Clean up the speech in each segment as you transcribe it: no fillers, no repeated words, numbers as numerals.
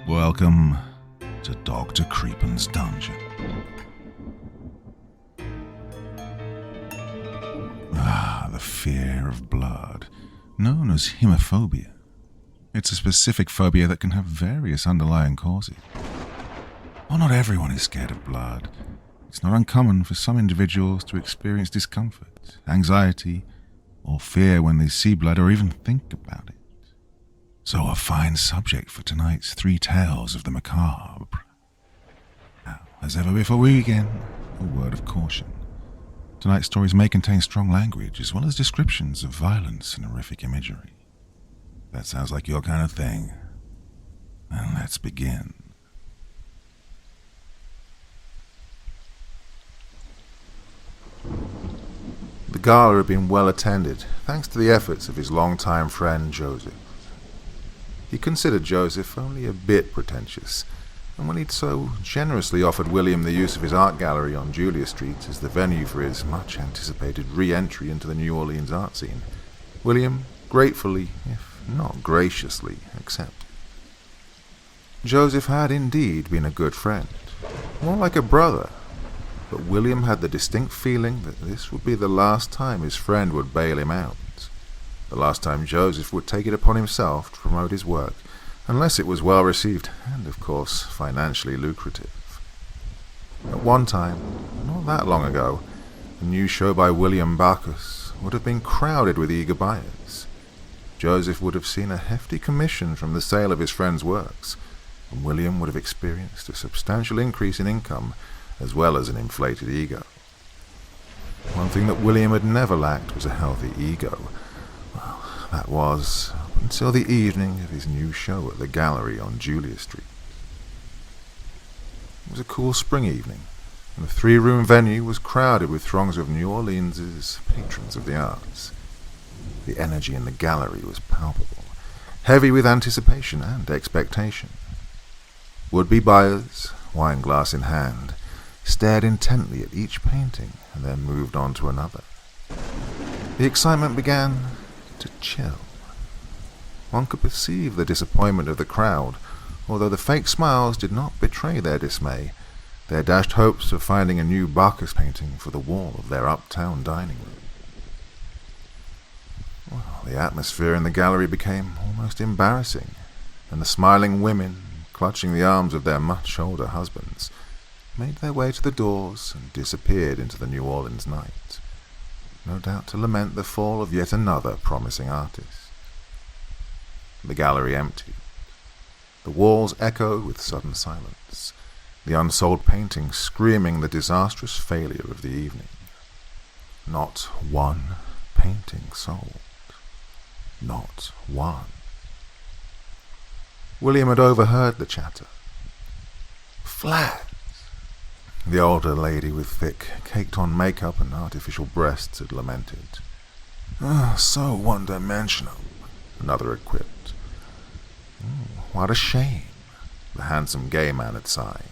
Welcome to Dr. Creepen's dungeon. The fear of blood, known as hemophobia. It's a specific phobia that can have various underlying causes. While not everyone is scared of blood, it's not uncommon for some individuals to experience discomfort, anxiety, or fear when they see blood or even think about it. So a fine subject for tonight's 3 tales of the macabre. Now, as ever before we begin, a word of caution. Tonight's stories may contain strong language as well as descriptions of violence and horrific imagery. That sounds like your kind of thing. And let's begin. The gala had been well attended, thanks to the efforts of his longtime friend Joseph. He considered Joseph only a bit pretentious, and when he'd so generously offered William the use of his art gallery on Julia Street as the venue for his much-anticipated re-entry into the New Orleans art scene, William gratefully, if not graciously, accepted. Joseph had indeed been a good friend, more like a brother, but William had the distinct feeling that this would be the last time his friend would bail him out, the last time Joseph would take it upon himself to promote his work, unless it was well received and, of course, financially lucrative. At one time, not that long ago, a new show by William Bacchus would have been crowded with eager buyers. Joseph would have seen a hefty commission from the sale of his friend's works, and William would have experienced a substantial increase in income as well as an inflated ego. One thing that William had never lacked was a healthy ego. Well, that was until the evening of his new show at the gallery on Julia Street. It was a cool spring evening, and the 3-room venue was crowded with throngs of New Orleans' patrons of the arts. The energy in the gallery was palpable, heavy with anticipation and expectation. Would-be buyers, wine glass in hand, stared intently at each painting and then moved on to another. The excitement began to chill. One could perceive the disappointment of the crowd, although the fake smiles did not betray their dismay, their dashed hopes of finding a new Bacchus painting for the wall of their uptown dining room. Well, the atmosphere in the gallery became almost embarrassing, and the smiling women, clutching the arms of their much older husbands, made their way to the doors and disappeared into the New Orleans night, no doubt to lament the fall of yet another promising artist. The gallery emptied. The walls echoed with sudden silence, the unsold paintings screaming the disastrous failure of the evening. Not one painting sold. Not one. William had overheard the chatter. Flat! The older lady with thick, caked-on makeup and artificial breasts had lamented. So one-dimensional, another had quipped. What a shame, the handsome gay man had sighed.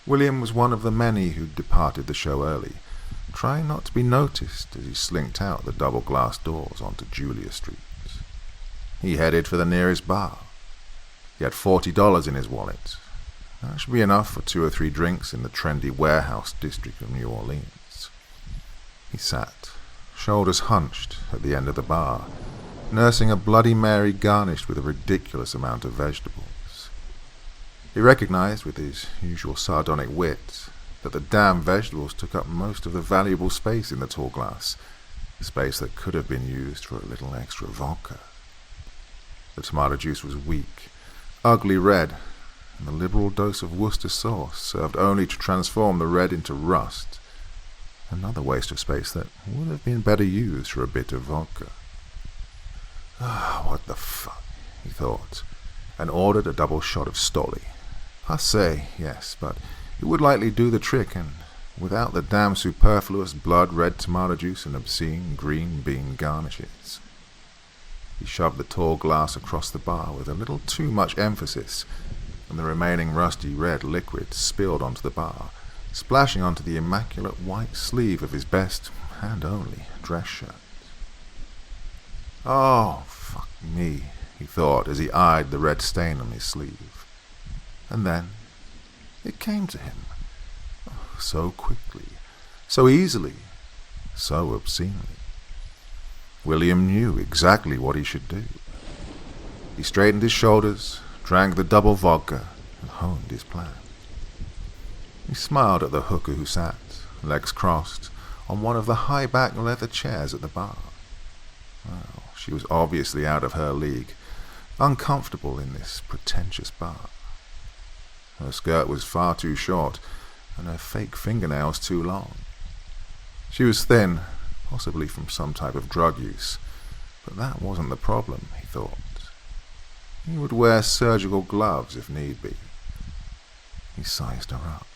William was one of the many who departed the show early, trying not to be noticed as he slinked out the double-glass doors onto Julia Street. He headed for the nearest bar. He had $40 in his wallet. That should be enough for 2 or 3 drinks in the trendy warehouse district of New Orleans. He sat, shoulders hunched, at the end of the bar, nursing a Bloody Mary garnished with a ridiculous amount of vegetables. He recognized, with his usual sardonic wit, that the damn vegetables took up most of the valuable space in the tall glass, space that could have been used for a little extra vodka. The tomato juice was weak, ugly red, and the liberal dose of Worcester sauce served only to transform the red into rust. Another waste of space that would have been better used for a bit of vodka. What the fuck, he thought, and ordered a double shot of Stoli. Passé, yes, but it would likely do the trick, and without the damn superfluous blood-red tomato juice and obscene green bean garnishes. He shoved the tall glass across the bar with a little too much emphasis, and the remaining rusty red liquid spilled onto the bar, splashing onto the immaculate white sleeve of his best, and only, dress shirt. "Oh, fuck me," he thought as he eyed the red stain on his sleeve. And then it came to him. So quickly, so easily, so obscenely. William knew exactly what he should do. He straightened his shoulders, drank the double vodka, and honed his plan. He smiled at the hooker who sat, legs crossed, on one of the high-back leather chairs at the bar. Well, she was obviously out of her league, uncomfortable in this pretentious bar. Her skirt was far too short, and her fake fingernails too long. She was thin, possibly from some type of drug use, but that wasn't the problem, he thought. He would wear surgical gloves if need be. He sized her up.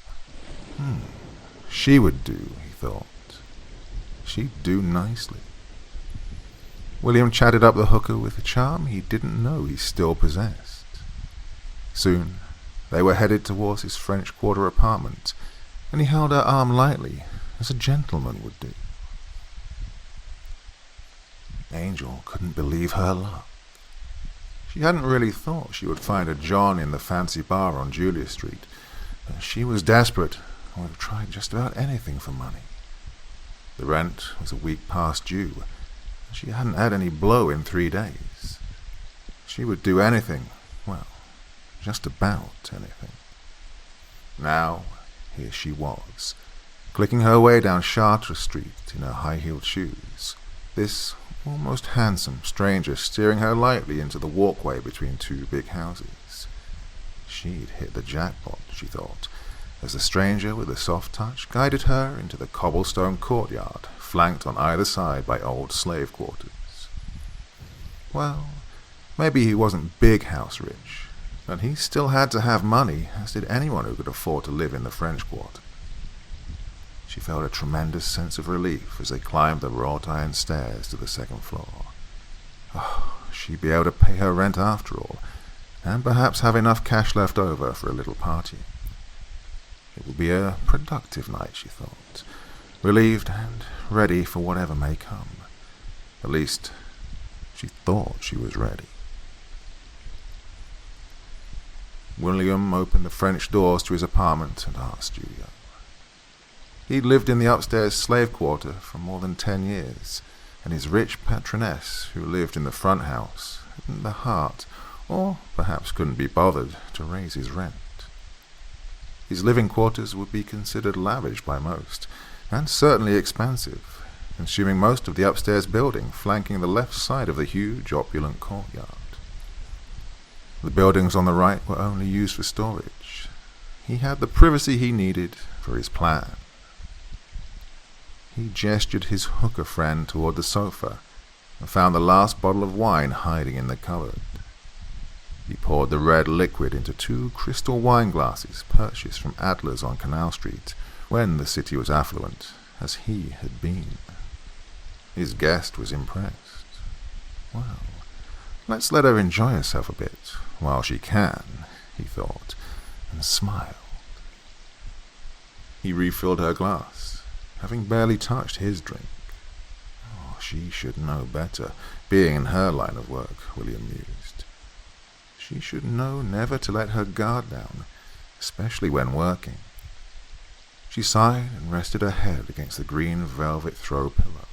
She would do, he thought. She'd do nicely. William chatted up the hooker with a charm he didn't know he still possessed. Soon, they were headed towards his French Quarter apartment, and he held her arm lightly, as a gentleman would do. Angel couldn't believe her luck. She hadn't really thought she would find a John in the fancy bar on Julia Street, but she was desperate and would have tried just about anything for money. The rent was a week past due, and she hadn't had any blow in 3 days. She would do anything, well, just about anything. Now, here she was, clicking her way down Chartres Street in her high-heeled shoes, this almost handsome stranger steering her lightly into the walkway between 2 big houses. She'd hit the jackpot, she thought, as the stranger with a soft touch guided her into the cobblestone courtyard, flanked on either side by old slave quarters. Well, maybe he wasn't big house rich, but he still had to have money, as did anyone who could afford to live in the French Quarter. She felt a tremendous sense of relief as they climbed the wrought iron stairs to the 2nd floor. Oh, she'd be able to pay her rent after all, and perhaps have enough cash left over for a little party. It would be a productive night, she thought, relieved and ready for whatever may come. At least, she thought she was ready. William opened the French doors to his apartment and art studio. He'd lived in the upstairs slave quarter for more than 10 years, and his rich patroness, who lived in the front house, hadn't the heart, or perhaps couldn't be bothered, to raise his rent. His living quarters would be considered lavish by most, and certainly expansive, consuming most of the upstairs building, flanking the left side of the huge, opulent courtyard. The buildings on the right were only used for storage. He had the privacy he needed for his plan. He gestured his hooker friend toward the sofa and found the last bottle of wine hiding in the cupboard. He poured the red liquid into 2 crystal wine glasses purchased from Adler's on Canal Street when the city was affluent, as he had been. His guest was impressed. Well, let's let her enjoy herself a bit while she can, he thought, and smiled. He refilled her glass, having barely touched his drink. Oh, she should know better, being in her line of work, William mused. She should know never to let her guard down, especially when working. She sighed and rested her head against the green velvet throw pillow.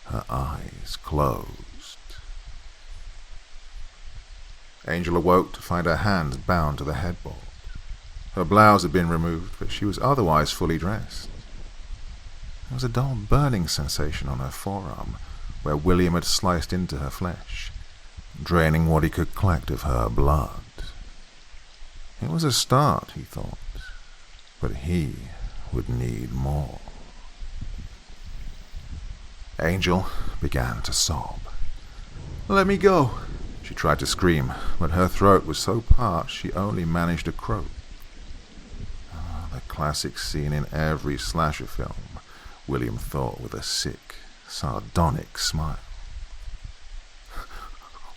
Her eyes closed. Angel awoke to find her hands bound to the headboard. Her blouse had been removed, but she was otherwise fully dressed. There was a dull burning sensation on her forearm, where William had sliced into her flesh, draining what he could collect of her blood. It was a start, he thought, but he would need more. Angel began to sob. "Let me go!" She tried to scream, but her throat was so parched she only managed to croak. Oh, the classic scene in every slasher film, William thought with a sick, sardonic smile.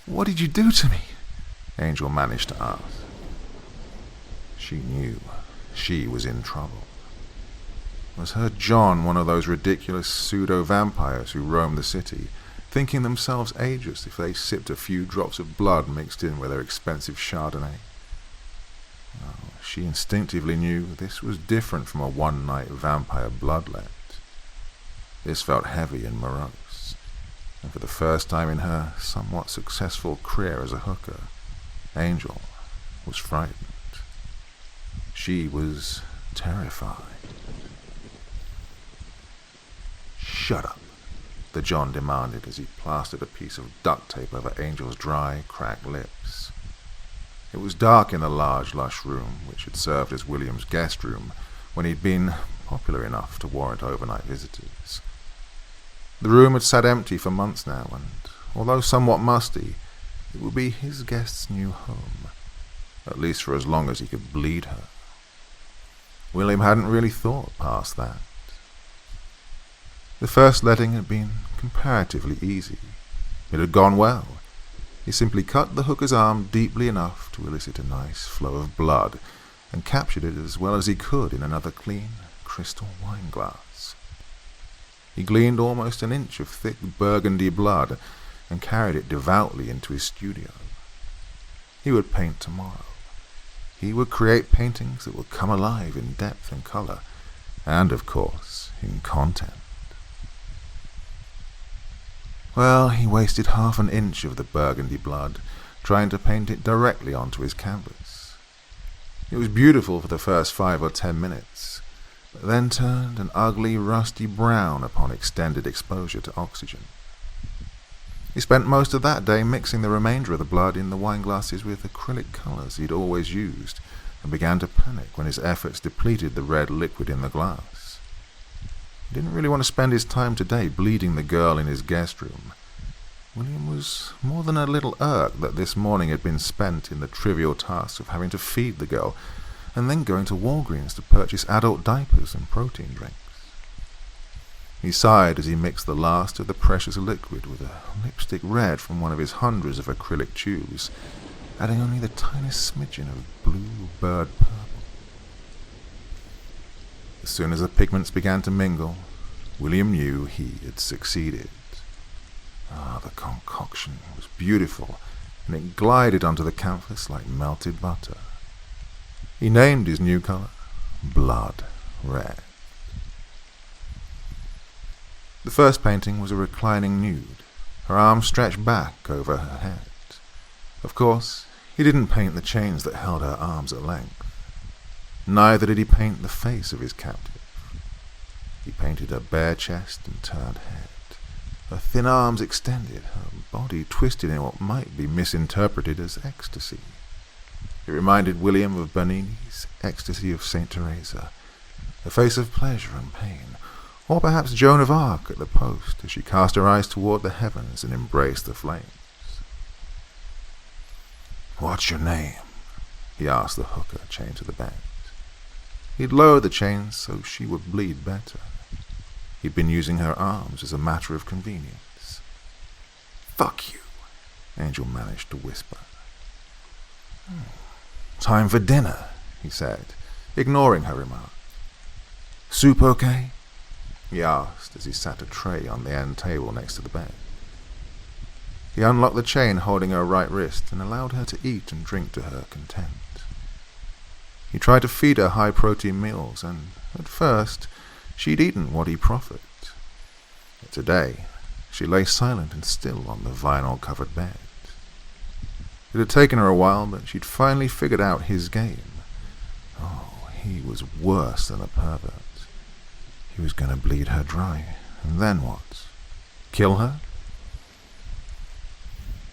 What did you do to me? Angel managed to ask. She knew she was in trouble. Was her John one of those ridiculous pseudo-vampires who roam the city, thinking themselves ageless if they sipped a few drops of blood mixed in with their expensive Chardonnay? Oh, she instinctively knew this was different from a one-night vampire bloodlet. This felt heavy and morose, and for the first time in her somewhat successful career as a hooker, Angel was frightened. She was terrified. "Shut up," the John demanded as he plastered a piece of duct tape over Angel's dry, cracked lips. It was dark in the large, lush room, which had served as William's guest room when he'd been popular enough to warrant overnight visitors. The room had sat empty for months now, and although somewhat musty, it would be his guest's new home, at least for as long as he could bleed her. William hadn't really thought past that. The first letting had been comparatively easy. It had gone well. He simply cut the hooker's arm deeply enough to elicit a nice flow of blood, and captured it as well as he could in another clean, crystal wine glass. He gleaned almost an inch of thick burgundy blood and carried it devoutly into his studio. He would paint tomorrow. He would create paintings that would come alive in depth and color, and, of course, in content. Well, he wasted half an inch of the burgundy blood trying to paint it directly onto his canvas. It was beautiful for the first 5 or 10 minutes, but then turned an ugly, rusty brown upon extended exposure to oxygen. He spent most of that day mixing the remainder of the blood in the wine glasses with acrylic colors he'd always used, and began to panic when his efforts depleted the red liquid in the glass. He didn't really want to spend his time today bleeding the girl in his guest room. William was more than a little irked that this morning had been spent in the trivial task of having to feed the girl, and then going to Walgreens to purchase adult diapers and protein drinks. He sighed as he mixed the last of the precious liquid with a lipstick red from one of his hundreds of acrylic tubes, adding only the tiniest smidgen of blue bird purple. As soon as the pigments began to mingle, William knew he had succeeded. The concoction was beautiful, and it glided onto the canvas like melted butter. He named his new color Blood Red. The first painting was a reclining nude, her arms stretched back over her head. Of course, he didn't paint the chains that held her arms at length. Neither did he paint the face of his captive. He painted her bare chest and turned head, her thin arms extended, her body twisted in what might be misinterpreted as ecstasy. It reminded William of Bernini's Ecstasy of Saint Teresa, a face of pleasure and pain, or perhaps Joan of Arc at the post as she cast her eyes toward the heavens and embraced the flames. "What's your name?" he asked the hooker chained to the bed. He'd lowered the chains so she would bleed better. He'd been using her arms as a matter of convenience. "Fuck you," Angel managed to whisper. "Time for dinner," he said, ignoring her remark. "Soup okay?" he asked as he sat a tray on the end table next to the bed. He unlocked the chain holding her right wrist and allowed her to eat and drink to her content. He tried to feed her high-protein meals, and at first she'd eaten what he proffered. But today she lay silent and still on the vinyl-covered bed. It had taken her a while, but she'd finally figured out his game. Oh, he was worse than a pervert. He was going to bleed her dry, and then what? Kill her?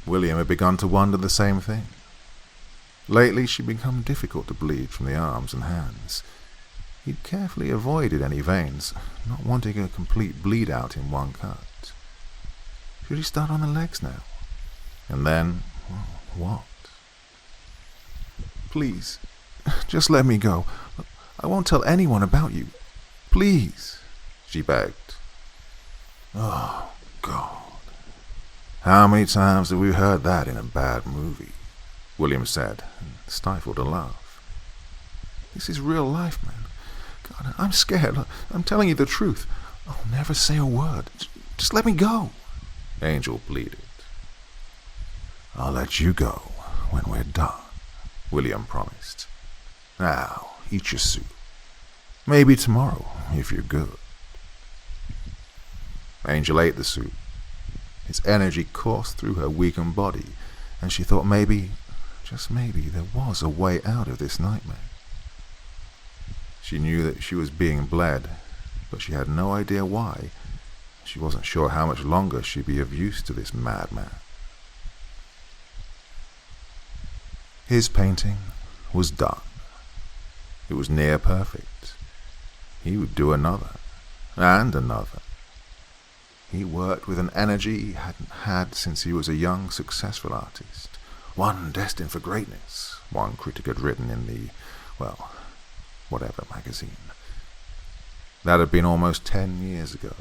William had begun to wonder the same thing. Lately she'd become difficult to bleed from the arms and hands. He'd carefully avoided any veins, not wanting a complete bleed-out in one cut. Should he start on the legs now? And then, well, what? "Please, just let me go. I won't tell anyone about you. Please," she begged. Oh, God. How many times have we heard that in a bad movie? William said, and stifled a laugh. This is real life, man. God, I'm scared. I'm telling you the truth. I'll never say a word. Just let me go, Angel pleaded. I'll let you go when we're done, William promised. Now, eat your soup. Maybe tomorrow, if you're good. Angel ate the soup. Its energy coursed through her weakened body, and she thought maybe, just maybe, there was a way out of this nightmare. She knew that she was being bled, but she had no idea why. She wasn't sure how much longer she'd be of use to this madman. His painting was done. It was near perfect. He would do another, and another. He worked with an energy he hadn't had since he was a young, successful artist. One destined for greatness, one critic had written in the, well, whatever magazine. That had been almost 10 years ago.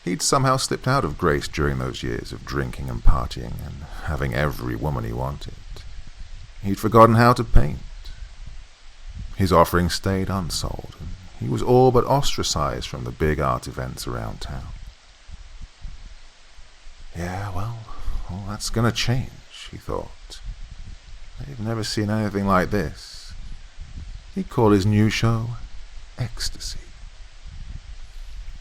He'd somehow slipped out of grace during those years of drinking and partying and having every woman he wanted. He'd forgotten how to paint. His offering stayed unsold, and he was all but ostracized from the big art events around town. Yeah, well, that's gonna change, he thought. They've never seen anything like this. He'd call his new show Ecstasy.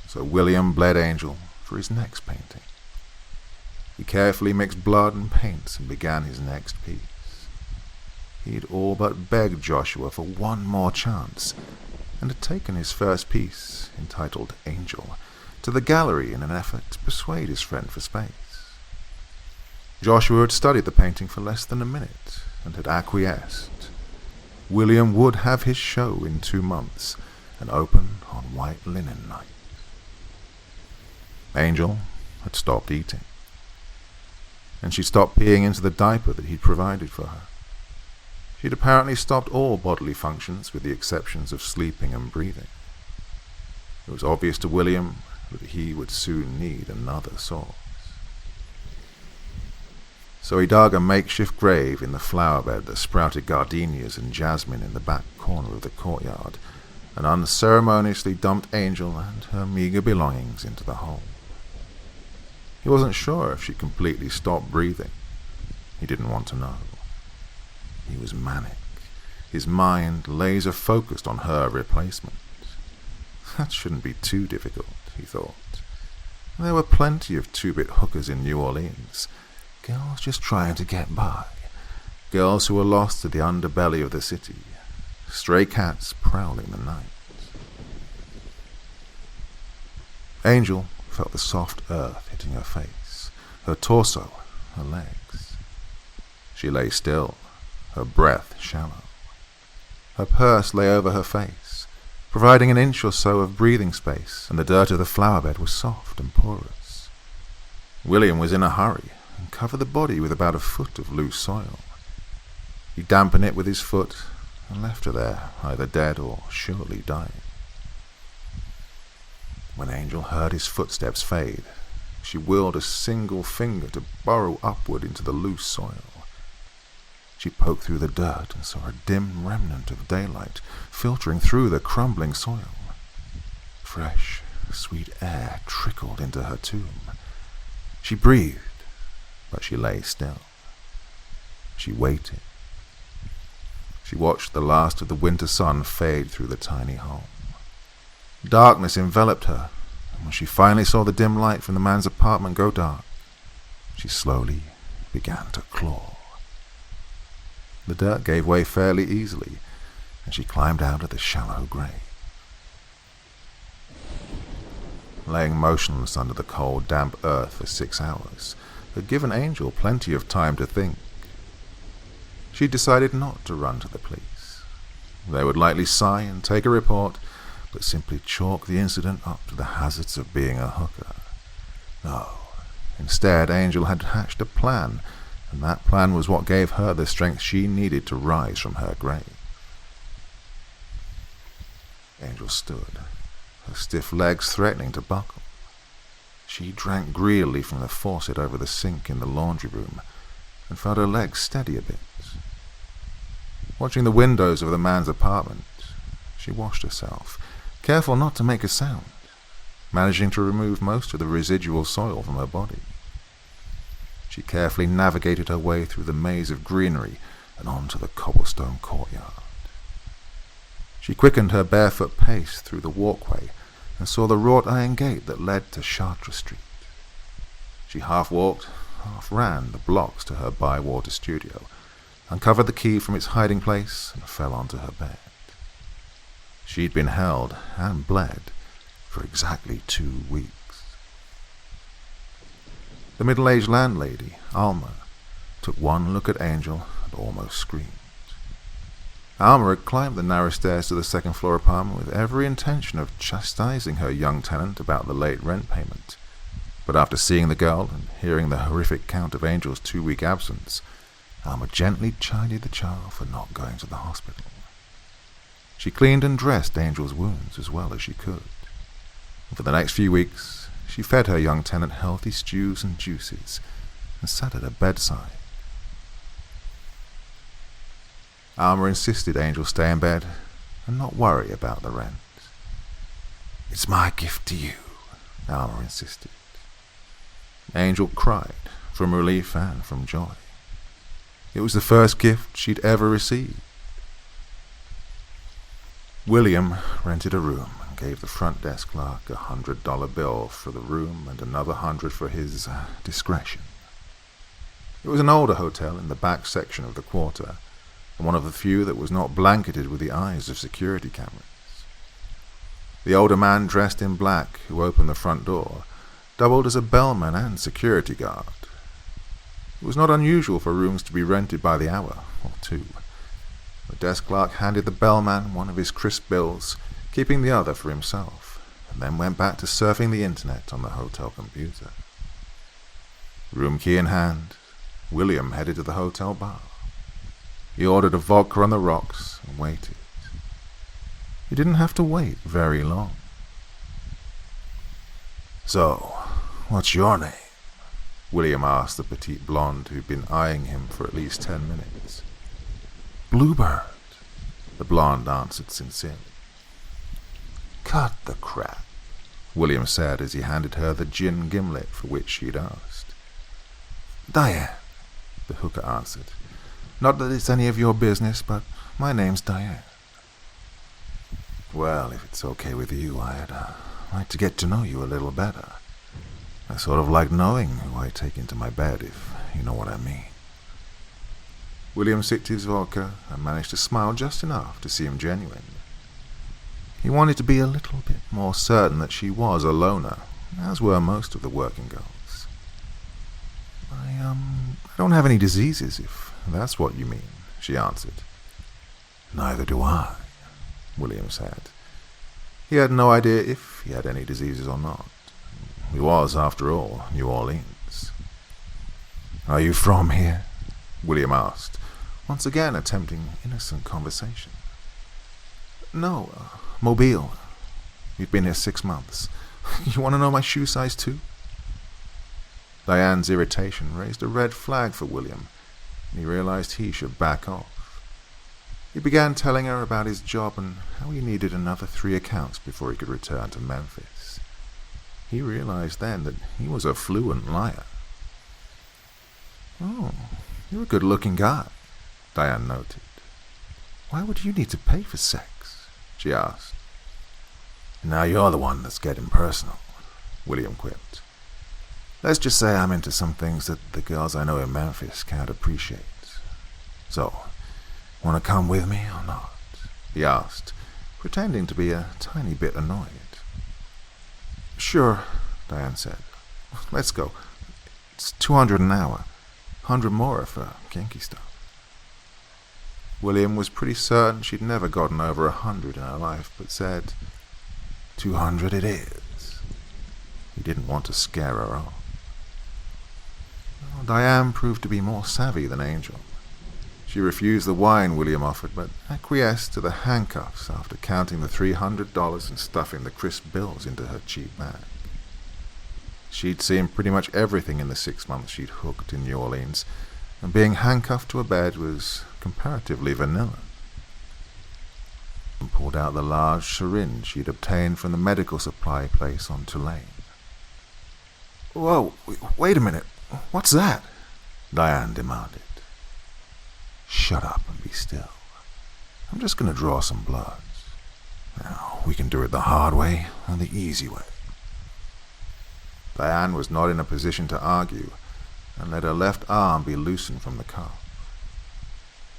So William bled Angel for his next painting. He carefully mixed blood and paints and began his next piece. He'd all but begged Joshua for one more chance, and had taken his first piece, entitled Angel, to the gallery in an effort to persuade his friend for space. Joshua had studied the painting for less than a minute, and had acquiesced. William would have his show in 2 months, and open on white linen night. Angel had stopped eating, and she stopped peeing into the diaper that he'd provided for her. She'd apparently stopped all bodily functions with the exceptions of sleeping and breathing. It was obvious to William that he would soon need another source. So he dug a makeshift grave in the flower bed that sprouted gardenias and jasmine in the back corner of the courtyard, and unceremoniously dumped Angel and her meager belongings into the hole. He wasn't sure if she completely stopped breathing. He didn't want to know. He was manic, his mind laser-focused on her replacement. That shouldn't be too difficult, he thought. There were plenty of two-bit hookers in New Orleans, girls just trying to get by, girls who were lost to the underbelly of the city, stray cats prowling the night. Angel felt the soft earth hitting her face, her torso, her legs. She lay still, her breath shallow. Her purse lay over her face, providing an inch or so of breathing space, and the dirt of the flower bed was soft and porous. William was in a hurry, and covered the body with about a foot of loose soil. He dampened it with his foot, and left her there, either dead or surely dying. When Angel heard his footsteps fade, she whirled a single finger to burrow upward into the loose soil. She poked through the dirt and saw a dim remnant of daylight filtering through the crumbling soil. Fresh, sweet air trickled into her tomb. She breathed, but she lay still. She waited. She watched the last of the winter sun fade through the tiny home. Darkness enveloped her, and when she finally saw the dim light from the man's apartment go dark, she slowly began to claw. The dirt gave way fairly easily, and she climbed out of the shallow grave. Laying motionless under the cold, damp earth for 6 hours had given Angel plenty of time to think. She decided not to run to the police. They would likely sigh and take a report, but simply chalk the incident up to the hazards of being a hooker. No, instead Angel had hatched a plan, and that plan was what gave her the strength she needed to rise from her grave. Angel stood, her stiff legs threatening to buckle. She drank greedily from the faucet over the sink in the laundry room and felt her legs steady a bit. Watching the windows of the man's apartment, she washed herself, careful not to make a sound, managing to remove most of the residual soil from her body. She carefully navigated her way through the maze of greenery and onto the cobblestone courtyard. She quickened her barefoot pace through the walkway and saw the wrought iron gate that led to Chartres Street. She half walked, half ran the blocks to her Bywater studio, uncovered the key from its hiding place, and fell onto her bed. She'd been held and bled for exactly 2 weeks. The middle-aged landlady, Alma, took one look at Angel and almost screamed. Alma had climbed the narrow stairs to the second-floor apartment with every intention of chastising her young tenant about the late rent payment. But after seeing the girl and hearing the horrific count of Angel's 2-week absence, Alma gently chided the child for not going to the hospital. She cleaned and dressed Angel's wounds as well as she could. And for the next few weeks, she fed her young tenant healthy stews and juices and sat at her bedside. Alma insisted Angel stay in bed and not worry about the rent. "It's my gift to you," Alma insisted. Angel cried, from relief and from joy. It was the first gift she'd ever received. William rented a room and gave the front desk clerk a $100 bill for the room and another $100 for his discretion. It was an older hotel in the back section of the quarter, and one of the few that was not blanketed with the eyes of security cameras. The older man dressed in black who opened the front door doubled as a bellman and security guard. It was not unusual for rooms to be rented by the hour or two. The desk clerk handed the bellman one of his crisp bills, keeping the other for himself, and then went back to surfing the internet on the hotel computer. Room key in hand, William headed to the hotel bar. He ordered a vodka on the rocks and waited. He didn't have to wait very long. "So, what's your name?" William asked the petite blonde who'd been eyeing him for at least 10 minutes. "Bluebird," the blonde answered sincerely. "Cut the crap," William said as he handed her the gin gimlet for which she'd asked. "Diane," the hooker answered. "Not that it's any of your business, but my name's Diane." "Well, if it's okay with you, I'd like to get to know you a little better. I sort of like knowing who I take into my bed, if you know what I mean." William sipped his vodka and managed to smile just enough to seem genuine. He wanted to be a little bit more certain that she was a loner, as were most of the working girls. I don't have any diseases, if that's what you mean," she answered. "Neither do I," William said. He had no idea if he had any diseases or not. He was, after all, New Orleans. "Are you from here?" William asked, once again attempting innocent conversation. "No, Mobile. We've been here 6 months. You want to know my shoe size too?" Diane's irritation raised a red flag for William, and he realized he should back off. He began telling her about his job and how he needed another 3 accounts before he could return to Memphis. He realized then that he was a fluent liar. "Oh, you're a good-looking guy," Diane noted. "Why would you need to pay for sex?" she asked. "Now you're the one that's getting personal," William quipped. "Let's just say I'm into some things that the girls I know in Memphis can't appreciate. So, want to come with me or not?" he asked, pretending to be a tiny bit annoyed. "Sure," Diane said. "Let's go. It's $200 an hour. 100 more for kinky stuff." William was pretty certain she'd never gotten over 100 in her life, but said, "200 it is." He didn't want to scare her off. Well, Diane proved to be more savvy than Angel. She refused the wine William offered, but acquiesced to the handcuffs after counting the $300 and stuffing the crisp bills into her cheap bag. She'd seen pretty much everything in the 6 months she'd hooked in New Orleans, and being handcuffed to a bed was comparatively vanilla. And pulled out the large syringe she'd obtained from the medical supply place on Tulane. "Whoa, wait a minute, what's that?" Diane demanded. "Shut up and be still. I'm just going to draw some bloods. Now, we can do it the hard way and the easy way." Diane was not in a position to argue, and let her left arm be loosened from the cuff.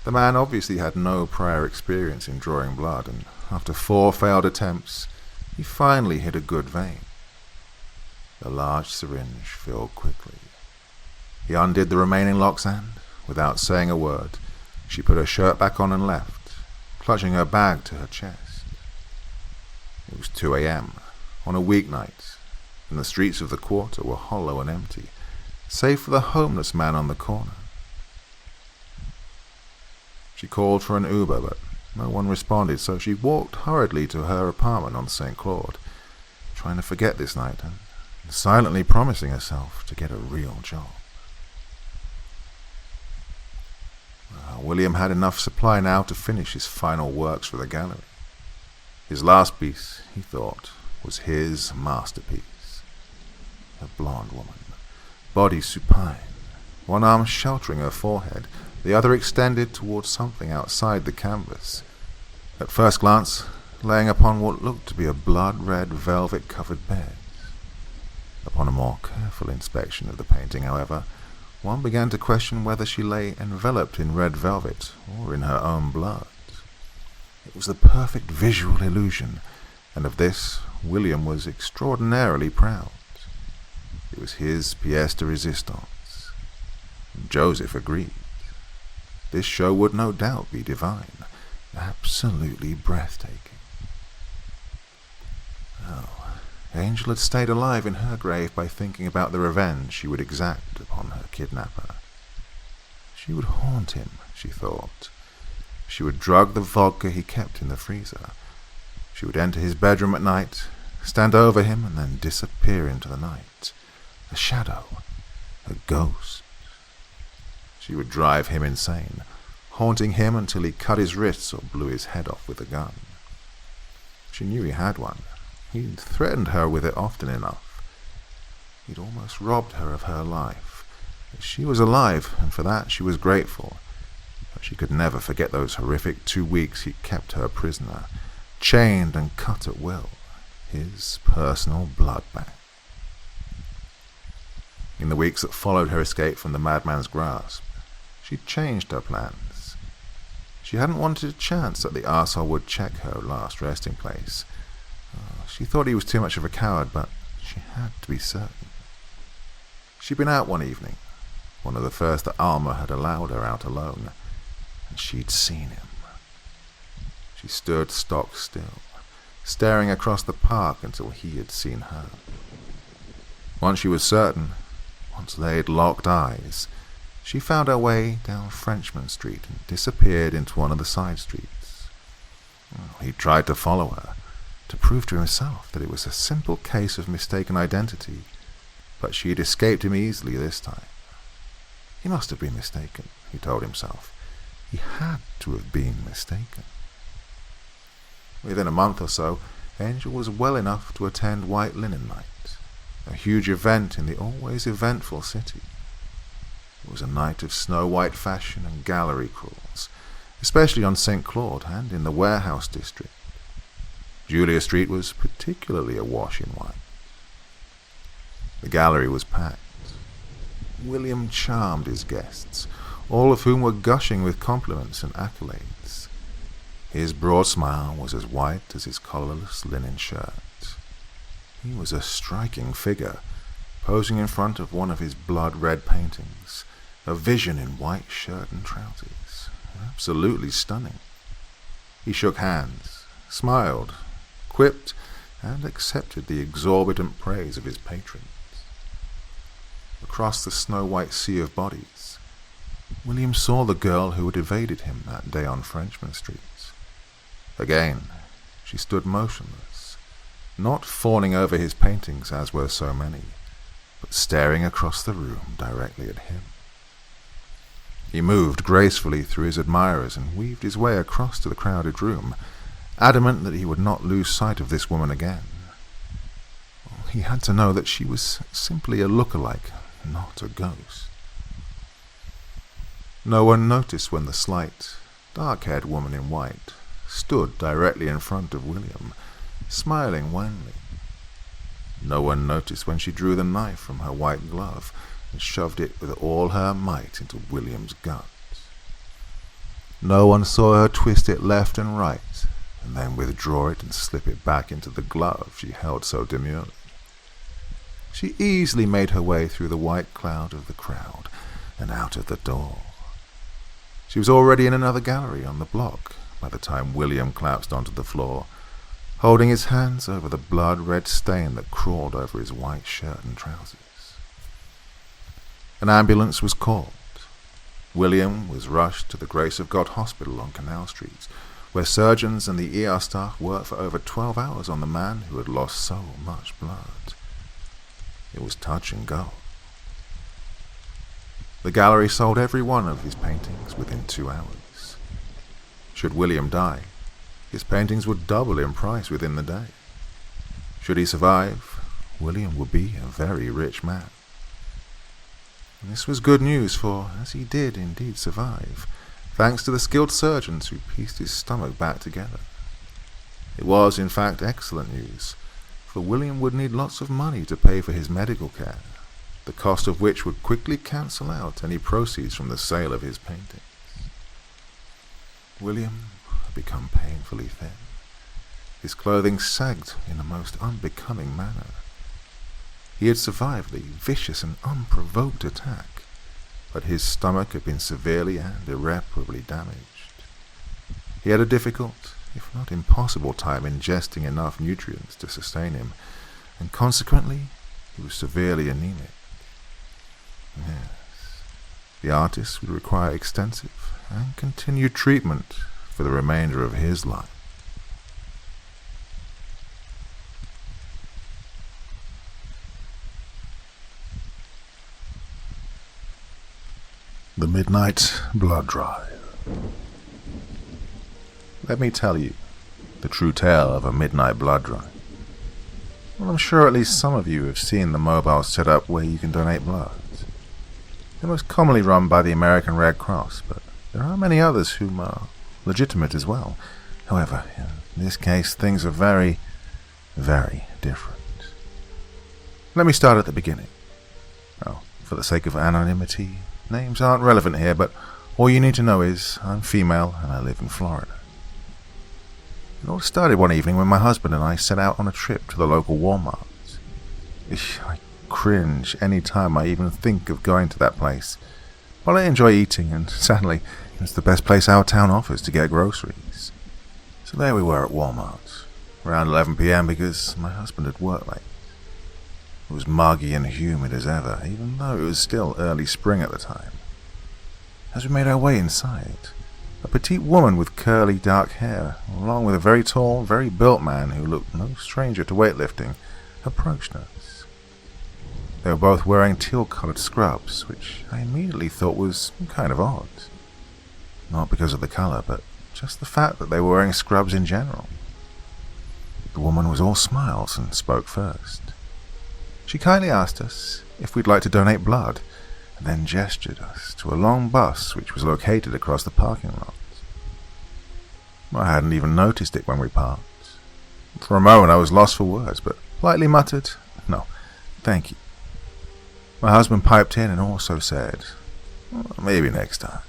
The man obviously had no prior experience in drawing blood, and after 4 failed attempts, he finally hit a good vein. The large syringe filled quickly. He undid the remaining locks and, without saying a word, she put her shirt back on and left, clutching her bag to her chest. It was 2 a.m., on a weeknight, and the streets of the quarter were hollow and empty, save for the homeless man on the corner. She called for an Uber, but no one responded, so she walked hurriedly to her apartment on St. Claude, trying to forget this night and silently promising herself to get a real job. William had enough supply now to finish his final works for the gallery. His last piece, he thought, was his masterpiece. A blonde woman, body supine, one arm sheltering her forehead, the other extended towards something outside the canvas. At first glance, laying upon what looked to be a blood-red velvet-covered bed. Upon a more careful inspection of the painting, however, one began to question whether she lay enveloped in red velvet or in her own blood. It was the perfect visual illusion, and of this William was extraordinarily proud. It was his pièce de résistance. Joseph agreed. This show would no doubt be divine, absolutely breathtaking. Oh, Angel had stayed alive in her grave by thinking about the revenge she would exact upon her kidnapper. She would haunt him, she thought. She would drug the vodka he kept in the freezer. She would enter his bedroom at night, stand over him, and then disappear into the night. A shadow, a ghost. She would drive him insane, haunting him until he cut his wrists or blew his head off with a gun. She knew he had one. He'd threatened her with it often enough. He'd almost robbed her of her life. She was alive, and for that she was grateful. But she could never forget those horrific 2 weeks he kept her a prisoner, chained and cut at will, his personal blood bank. In the weeks that followed her escape from the madman's grasp, she'd changed her plans. She hadn't wanted a chance that the arsehole would check her last resting place. She thought he was too much of a coward, but she had to be certain. She'd been out one evening, one of the first that Alma had allowed her out alone, and she'd seen him. She stood stock still, staring across the park until he had seen her. Once she was certain, once they had locked eyes, she found her way down Frenchman Street and disappeared into one of the side streets. He tried to follow her, to prove to himself that it was a simple case of mistaken identity, but she had escaped him easily this time. He must have been mistaken, he told himself. He had to have been mistaken. Within a month or so, Angel was well enough to attend White Linen Night, a huge event in the always eventful city. It was a night of snow-white fashion and gallery crawls, especially on St. Claude and in the warehouse district. Julia Street was particularly awash in white. The gallery was packed. William charmed his guests, all of whom were gushing with compliments and accolades. His broad smile was as white as his collarless linen shirt. He was a striking figure, posing in front of one of his blood-red paintings, a vision in white shirt and trousers, absolutely stunning. He shook hands, smiled, quipped, and accepted the exorbitant praise of his patrons. Across the snow-white sea of bodies, William saw the girl who had evaded him that day on Frenchman Street. Again, she stood motionless, not fawning over his paintings as were so many, but staring across the room directly at him. He moved gracefully through his admirers and weaved his way across to the crowded room, adamant that he would not lose sight of this woman again. He had to know that she was simply a look-alike, not a ghost. No one noticed when the slight, dark-haired woman in white stood directly in front of William, smiling wanly. No one noticed when she drew the knife from her white glove and shoved it with all her might into William's guts. No one saw her twist it left and right, and then withdraw it and slip it back into the glove she held so demurely. She easily made her way through the white cloud of the crowd and out of the door. She was already in another gallery on the block by the time William collapsed onto the floor, holding his hands over the blood-red stain that crawled over his white shirt and trousers. An ambulance was called. William was rushed to the Grace of God Hospital on Canal Street, where surgeons and the ER staff worked for over 12 hours on the man who had lost so much blood. It was touch and go. The gallery sold every one of his paintings within 2 hours. Should William die, his paintings would double in price within the day. Should he survive, William would be a very rich man. And this was good news, for as he did indeed survive, thanks to the skilled surgeons who pieced his stomach back together. It was, in fact, excellent news, for William would need lots of money to pay for his medical care, the cost of which would quickly cancel out any proceeds from the sale of his paintings. William had become painfully thin. His clothing sagged in a most unbecoming manner. He had survived the vicious and unprovoked attack, but his stomach had been severely and irreparably damaged. He had a difficult, if not impossible, time ingesting enough nutrients to sustain him, and consequently he was severely anemic. Yes, the artist would require extensive and continued treatment for the remainder of his life. The Midnight Blood Drive. Let me tell you the true tale of a midnight blood drive. Well, I'm sure at least some of you have seen the mobile setup where you can donate blood. They're most commonly run by the American Red Cross, but there are many others whom are legitimate as well. However, in this case, things are very, very different. Let me start at the beginning. Well, for the sake of anonymity, names aren't relevant here, but all you need to know is I'm female and I live in Florida. It all started one evening when my husband and I set out on a trip to the local Walmart. I cringe any time I even think of going to that place. While I enjoy eating, and sadly, it's the best place our town offers to get groceries. So there we were at Walmart, around 11 p.m. because my husband had worked late. It was muggy and humid as ever, even though it was still early spring at the time. As we made our way inside, a petite woman with curly dark hair, along with a very tall, very built man who looked no stranger to weightlifting, approached us. They were both wearing teal-colored scrubs, which I immediately thought was kind of odd. Not because of the color, but just the fact that they were wearing scrubs in general. The woman was all smiles and spoke first. She kindly asked us if we'd like to donate blood, and then gestured us to a long bus which was located across the parking lot. I hadn't even noticed it when we parked. For a moment I was lost for words, but politely muttered, "No, thank you." My husband piped in and also said, "Well, maybe next time."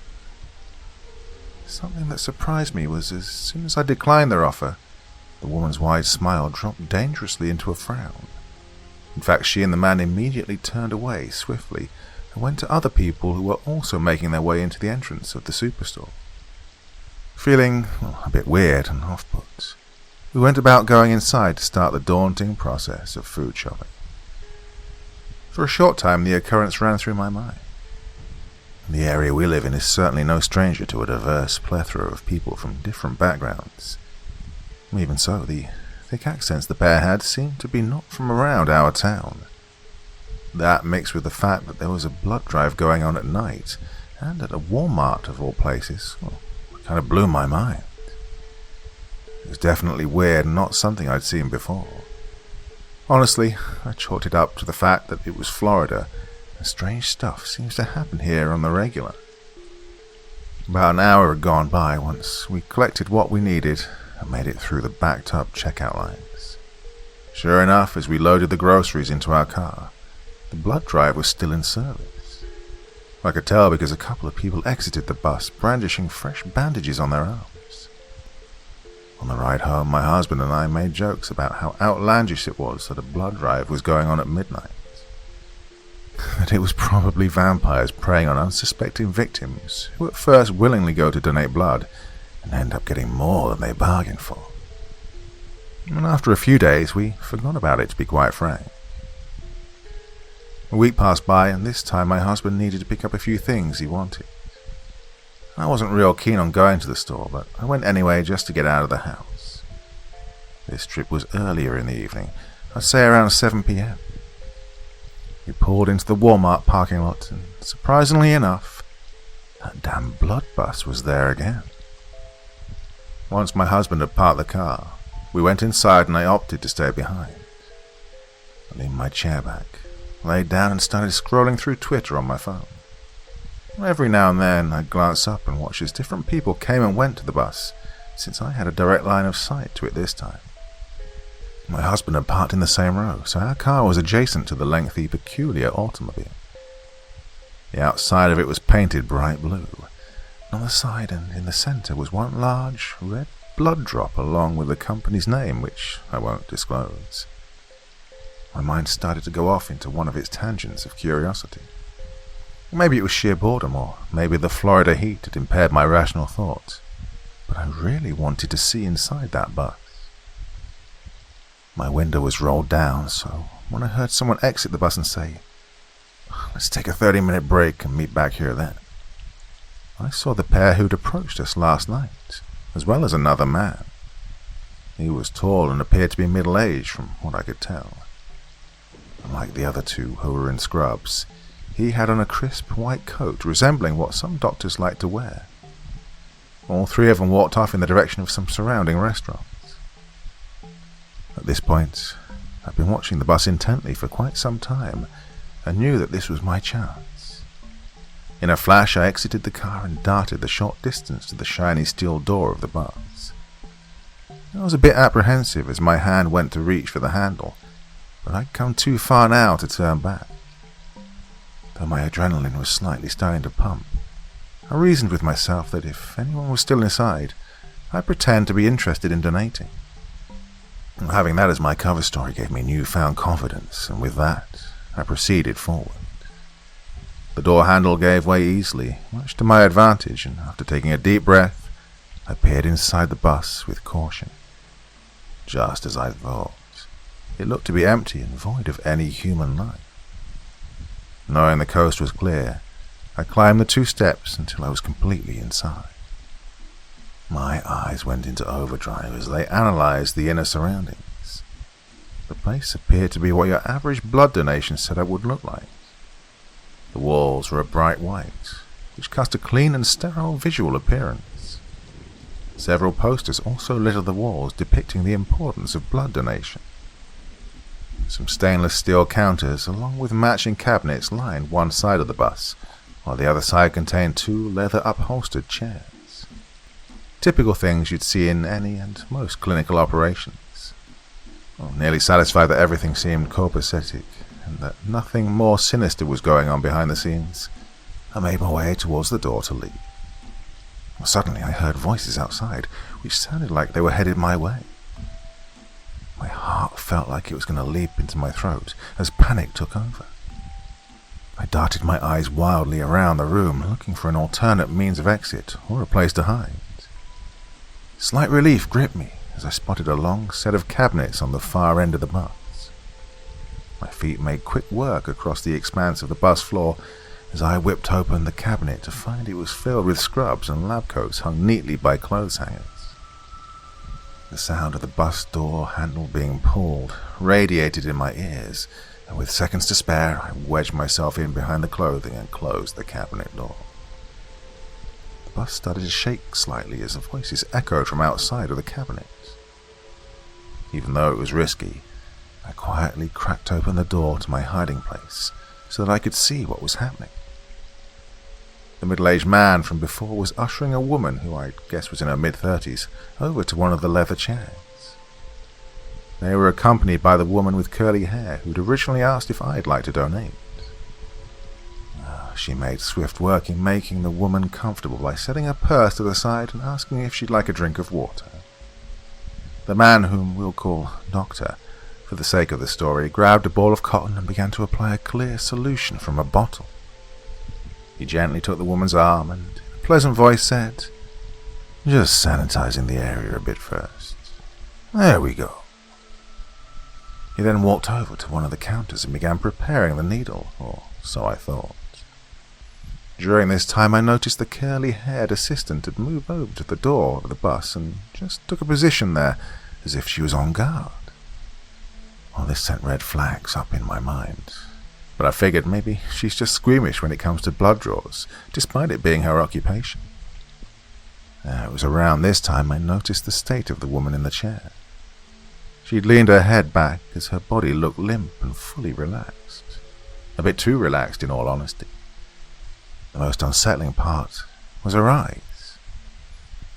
Something that surprised me was as soon as I declined their offer, the woman's wide smile dropped dangerously into a frown. In fact, she and the man immediately turned away swiftly and went to other people who were also making their way into the entrance of the superstore. Feeling a bit weird and off-put, we went about going inside to start the daunting process of food shopping. For a short time, the occurrence ran through my mind. The area we live in is certainly no stranger to a diverse plethora of people from different backgrounds. Even so, the thick accents the pair had seemed to be not from around our town. That, mixed with the fact that there was a blood drive going on at night, and at a Walmart of all places, kind of blew my mind. It was definitely weird and not something I'd seen before. Honestly, I chalked it up to the fact that it was Florida, and strange stuff seems to happen here on the regular. About an hour had gone by once we collected what we needed and made it through the backed-up checkout lines. Sure enough, as we loaded the groceries into our car, the blood drive was still in service. I could tell because a couple of people exited the bus brandishing fresh bandages on their arms. On the ride home, my husband and I made jokes about how outlandish it was that a blood drive was going on at midnight. That it was probably vampires preying on unsuspecting victims who at first willingly go to donate blood and end up getting more than they bargained for. And after a few days, we forgot about it, to be quite frank. A week passed by, and this time my husband needed to pick up a few things he wanted. I wasn't real keen on going to the store, but I went anyway just to get out of the house. This trip was earlier in the evening, I'd say around 7 p.m. We pulled into the Walmart parking lot, and surprisingly enough, that damn blood bus was there again. Once my husband had parked the car, we went inside and I opted to stay behind. I leaned my chair back, laid down and started scrolling through Twitter on my phone. Every now and then I'd glance up and watch as different people came and went to the bus, since I had a direct line of sight to it this time. My husband had parked in the same row, so our car was adjacent to the lengthy, peculiar automobile. The outside of it was painted bright blue. On the side and in the center was one large, red blood drop along with the company's name, which I won't disclose. My mind started to go off into one of its tangents of curiosity. Maybe it was sheer boredom, or maybe the Florida heat had impaired my rational thoughts, but I really wanted to see inside that bus. My window was rolled down, so when I heard someone exit the bus and say, "Let's take a 30-minute break and meet back here then," I saw the pair who'd approached us last night, as well as another man. He was tall and appeared to be middle-aged from what I could tell. Unlike the other two who were in scrubs, he had on a crisp white coat resembling what some doctors like to wear. All three of them walked off in the direction of some surrounding restaurants. At this point, I'd been watching the bus intently for quite some time and knew that this was my chance. In a flash, I exited the car and darted the short distance to the shiny steel door of the bus. I was a bit apprehensive as my hand went to reach for the handle, but I'd come too far now to turn back. Though my adrenaline was slightly starting to pump, I reasoned with myself that if anyone was still inside, I'd pretend to be interested in donating. Having that as my cover story gave me newfound confidence, and with that, I proceeded forward. The door handle gave way easily, much to my advantage, and after taking a deep breath, I peered inside the bus with caution. Just as I thought, it looked to be empty and void of any human life. Knowing the coast was clear, I climbed the 2 steps until I was completely inside. My eyes went into overdrive as they analyzed the inner surroundings. The place appeared to be what your average blood donation setup would look like. The walls were a bright white, which cast a clean and sterile visual appearance. Several posters also littered the walls depicting the importance of blood donation. Some stainless steel counters along with matching cabinets lined one side of the bus, while the other side contained 2 leather-upholstered chairs. Typical things you'd see in any and most clinical operations. Nearly satisfied that everything seemed copacetic and that nothing more sinister was going on behind the scenes, I made my way towards the door to leave. Suddenly I heard voices outside, which sounded like they were headed my way. My heart felt like it was going to leap into my throat as panic took over. I darted my eyes wildly around the room, looking for an alternate means of exit or a place to hide. Slight relief gripped me as I spotted a long set of cabinets on the far end of the bus. My feet made quick work across the expanse of the bus floor as I whipped open the cabinet to find it was filled with scrubs and lab coats hung neatly by clothes hangers. The sound of the bus door handle being pulled radiated in my ears and with seconds to spare, I wedged myself in behind the clothing and closed the cabinet door. The bus started to shake slightly as the voices echoed from outside of the cabinet. Even though it was risky, I quietly cracked open the door to my hiding place so that I could see what was happening. The middle-aged man from before was ushering a woman, who I guess was in her mid-30s, over to one of the leather chairs. They were accompanied by the woman with curly hair, who'd originally asked if I'd like to donate. She made swift work in making the woman comfortable by setting her purse to the side and asking if she'd like a drink of water. The man, whom we'll call Doctor, for the sake of the story, grabbed a ball of cotton and began to apply a clear solution from a bottle. He gently took the woman's arm and, in a pleasant voice, said, "Just sanitizing the area a bit first. There we go." He then walked over to one of the counters and began preparing the needle, or so I thought. During this time, I noticed the curly-haired assistant had moved over to the door of the bus and just took a position there, as if she was on guard. Well, this sent red flags up in my mind, but I figured maybe she's just squeamish when it comes to blood draws, despite it being her occupation. It was around this time I noticed the state of the woman in the chair. She'd leaned her head back as her body looked limp and fully relaxed. A bit too relaxed, in all honesty. The most unsettling part was her eyes.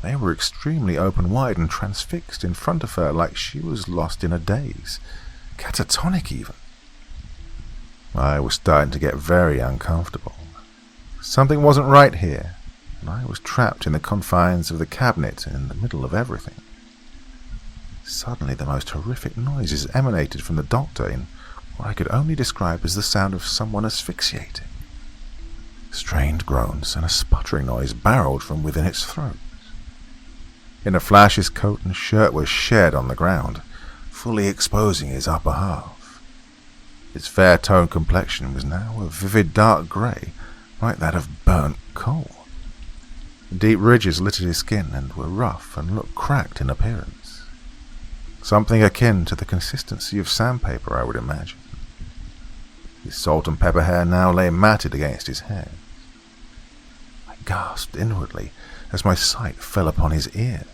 They were extremely open wide and transfixed in front of her like she was lost in a daze. Catatonic, even. I was starting to get very uncomfortable. Something wasn't right here, and I was trapped in the confines of the cabinet in the middle of everything. Suddenly, the most horrific noises emanated from the doctor in what I could only describe as the sound of someone asphyxiating. Strained groans and a sputtering noise barreled from within its throat. In a flash, his coat and shirt were shed on the ground, fully exposing his upper half. His fair-toned complexion was now a vivid dark grey, like that of burnt coal. The deep ridges littered his skin and were rough and looked cracked in appearance. Something akin to the consistency of sandpaper, I would imagine. His salt and pepper hair now lay matted against his head. I gasped inwardly as my sight fell upon his ears.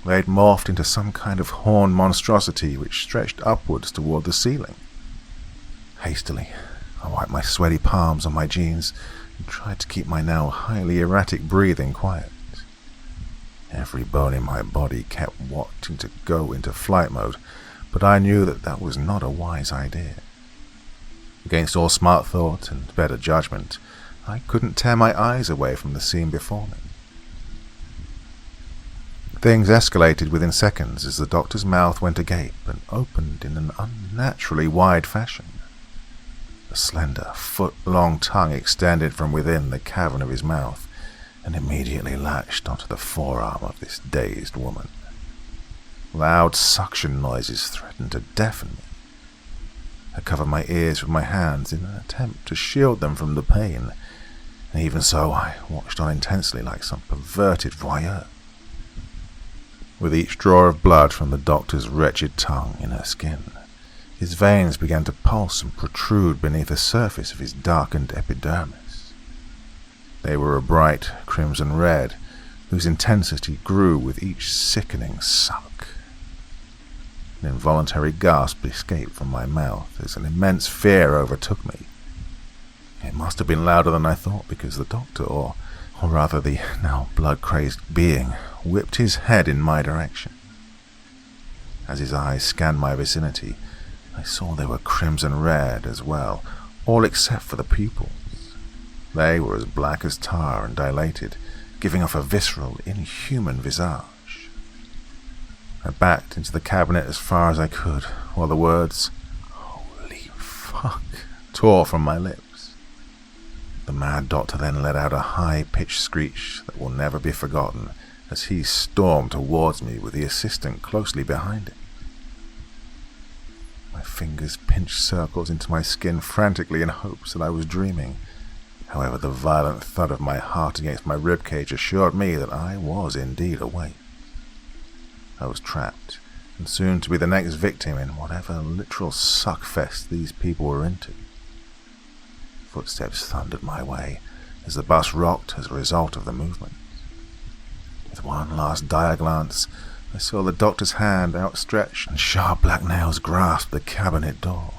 They'd morphed into some kind of horned monstrosity which stretched upwards toward the ceiling. Hastily, I wiped my sweaty palms on my jeans and tried to keep my now highly erratic breathing quiet. Every bone in my body kept wanting to go into flight mode, but I knew that was not a wise idea. Against all smart thought and better judgment, I couldn't tear my eyes away from the scene before me. Things escalated within seconds as the doctor's mouth went agape and opened in an unnaturally wide fashion. A slender, foot-long tongue extended from within the cavern of his mouth and immediately latched onto the forearm of this dazed woman. Loud suction noises threatened to deafen me. I covered my ears with my hands in an attempt to shield them from the pain, and even so I watched on intensely like some perverted voyeur. With each draw of blood from the doctor's wretched tongue in her skin, his veins began to pulse and protrude beneath the surface of his darkened epidermis. They were a bright crimson red, whose intensity grew with each sickening suck. An involuntary gasp escaped from my mouth as an immense fear overtook me. It must have been louder than I thought, because the doctor, or rather the now blood-crazed being, whipped his head in my direction. As his eyes scanned my vicinity, I saw they were crimson red as well, all except for the pupils. They were as black as tar and dilated, giving off a visceral, inhuman visage. I backed into the cabinet as far as I could, while the words, "Holy fuck," tore from my lips. The mad doctor then let out a high-pitched screech that will never be forgotten as he stormed towards me with the assistant closely behind him. My fingers pinched circles into my skin frantically in hopes that I was dreaming. However, the violent thud of my heart against my ribcage assured me that I was indeed awake. I was trapped and soon to be the next victim in whatever literal suckfest these people were into. Footsteps thundered my way as the bus rocked as a result of the movement. With one last dire glance, I saw the doctor's hand outstretched and sharp black nails grasp the cabinet door.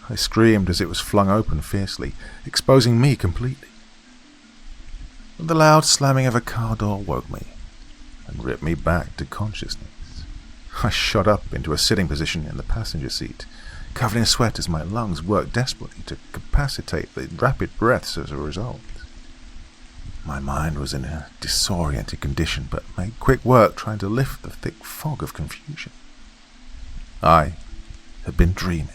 I screamed as it was flung open fiercely, exposing me completely. The loud slamming of a car door woke me and ripped me back to consciousness. I shot up into a sitting position in the passenger seat, covered in sweat as my lungs worked desperately to capacitate the rapid breaths as a result. My mind was in a disoriented condition, but made quick work trying to lift the thick fog of confusion. I had been dreaming.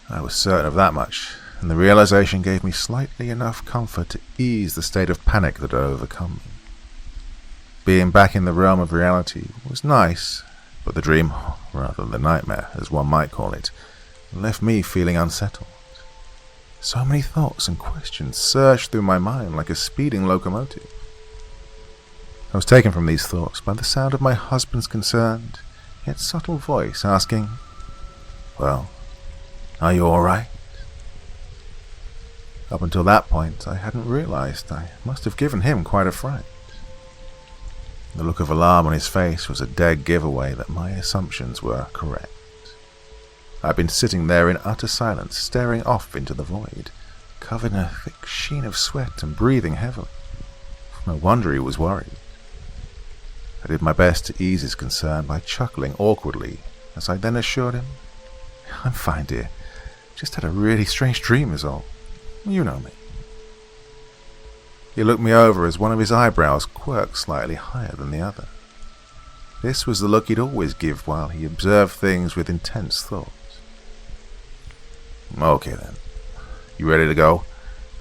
I was certain of that much, and the realization gave me slightly enough comfort to ease the state of panic that had overcome me. Being back in the realm of reality was nice, but the dream, rather the nightmare, as one might call it, left me feeling unsettled. So many thoughts and questions surged through my mind like a speeding locomotive. I was taken from these thoughts by the sound of my husband's concerned, yet subtle voice asking, "Well, are you all right?" Up until that point, I hadn't realized I must have given him quite a fright. The look of alarm on his face was a dead giveaway that my assumptions were correct. I'd been sitting there in utter silence, staring off into the void, covered in a thick sheen of sweat and breathing heavily. No wonder he was worried. I did my best to ease his concern by chuckling awkwardly, as I then assured him, "I'm fine, dear. Just had a really strange dream is all. You know me." He looked me over as one of his eyebrows quirked slightly higher than the other. This was the look he'd always give while he observed things with intense thought. "Okay then. You ready to go?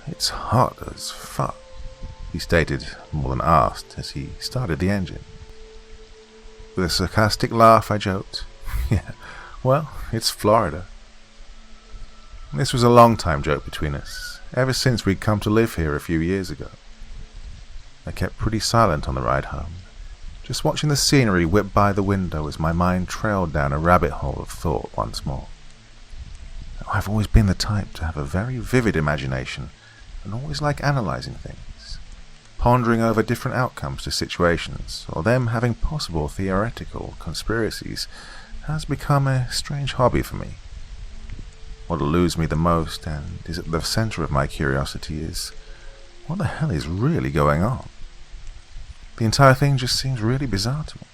It's hot as fuck," he stated more than asked as he started the engine. With a sarcastic laugh, I joked, "Yeah, well, it's Florida." This was a long-time joke between us, ever since we'd come to live here a few years ago. I kept pretty silent on the ride home, just watching the scenery whip by the window as my mind trailed down a rabbit hole of thought once more. I've always been the type to have a very vivid imagination and always like analyzing things, pondering over different outcomes to situations, or them having possible theoretical conspiracies has become a strange hobby for me. What eludes me the most, and is at the center of my curiosity, is what the hell is really going on? The entire thing just seems really bizarre to me.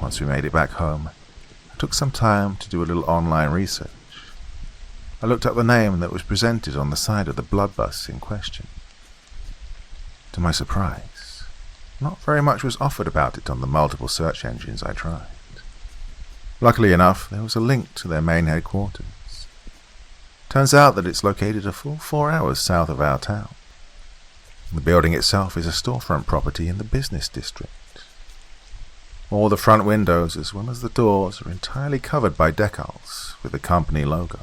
Once we made it back home, I took some time to do a little online research. I looked up the name that was presented on the side of the blood bus in question. To my surprise, not very much was offered about it on the multiple search engines I tried. Luckily enough, there was a link to their main headquarters. Turns out that it's located a full 4 hours south of our town. The building itself is a storefront property in the business district. All the front windows as well as the doors are entirely covered by decals with the company logo.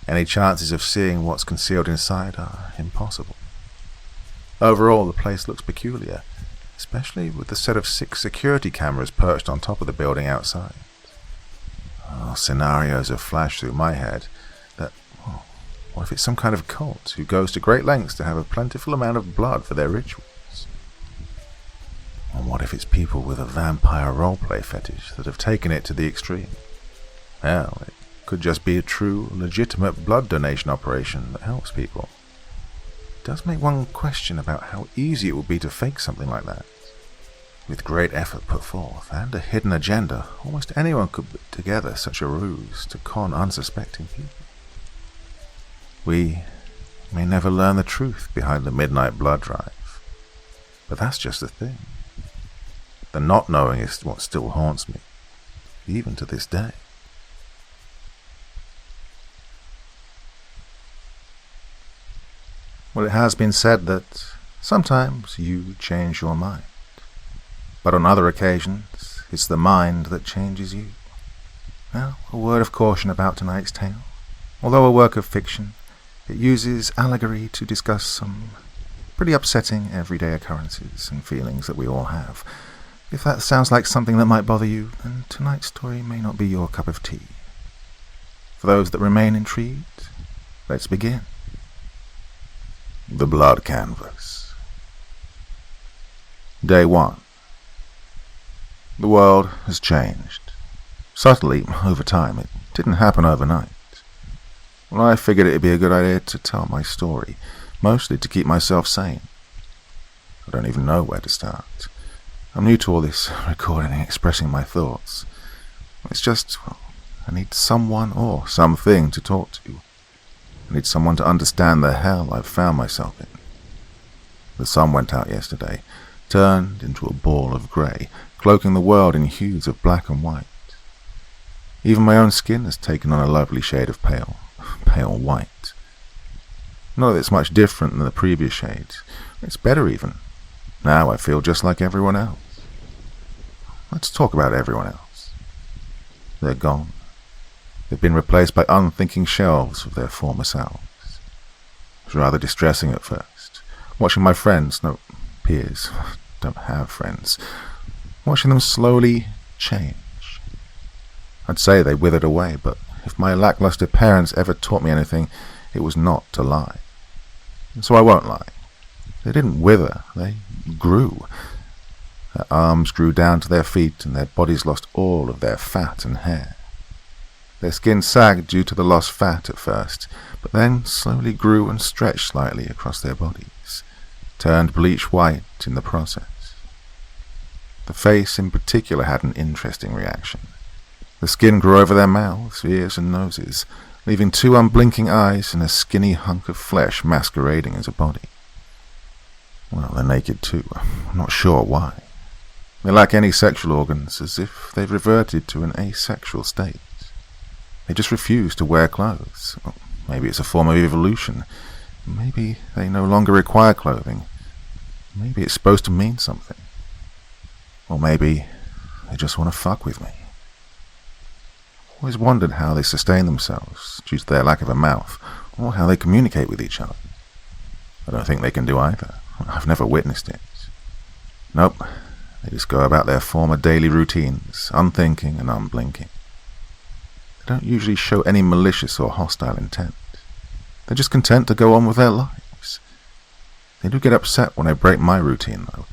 Any chances of seeing what's concealed inside are impossible. Overall, the place looks peculiar, especially with the set of 6 security cameras perched on top of the building outside. Scenarios have flashed through my head that, what if it's some kind of cult who goes to great lengths to have a plentiful amount of blood for their rituals? Or what if it's people with a vampire roleplay fetish that have taken it to the extreme? Hell, it could just be a true, legitimate blood donation operation that helps people. It does make one question about how easy it would be to fake something like that. With great effort put forth and a hidden agenda, almost anyone could put together such a ruse to con unsuspecting people. We may never learn the truth behind the midnight blood drive, but that's just the thing. The not knowing is what still haunts me, even to this day. Well, it has been said that sometimes you change your mind, but on other occasions it's the mind that changes you. Now, a word of caution about tonight's tale. Although a work of fiction, it uses allegory to discuss some pretty upsetting everyday occurrences and feelings that we all have, If that sounds like something that might bother you, then tonight's story may not be your cup of tea. For those that remain intrigued, let's begin. The Blood Canvas. Day 1. The world has changed. Subtly, over time. It didn't happen overnight. Well, I figured it'd be a good idea to tell my story, mostly to keep myself sane. I don't even know where to start. I'm new to all this recording and expressing my thoughts. It's just, I need someone or something to talk to. I need someone to understand the hell I've found myself in. The sun went out yesterday, turned into a ball of grey, cloaking the world in hues of black and white. Even my own skin has taken on a lovely shade of pale white. Not that it's much different than the previous shades. It's better even. Now I feel just like everyone else. Let's talk about everyone else. They're gone. They've been replaced by unthinking shelves of their former selves. It was rather distressing at first, watching my friends, no, peers, don't have friends, watching them slowly change. I'd say they withered away, but if my lackluster parents ever taught me anything, it was not to lie. And so I won't lie. They didn't wither, they grew. Their arms grew down to their feet, and their bodies lost all of their fat and hair. Their skin sagged due to the lost fat at first, but then slowly grew and stretched slightly across their bodies, turned bleach white in the process. The face in particular had an interesting reaction. The skin grew over their mouths, ears, and noses, leaving 2 unblinking eyes and a skinny hunk of flesh masquerading as a body. Well, they're naked too. I'm not sure why. They lack any sexual organs, as if they've reverted to an asexual state. They just refuse to wear clothes. Well, maybe it's a form of evolution. Maybe they no longer require clothing. Maybe it's supposed to mean something. Or maybe they just want to fuck with me. I've always wondered how they sustain themselves due to their lack of a mouth, or how they communicate with each other. I don't think they can do either. I've never witnessed it. Nope, they just go about their former daily routines, unthinking and unblinking. They don't usually show any malicious or hostile intent. They're just content to go on with their lives. They do get upset when I break my routine, though,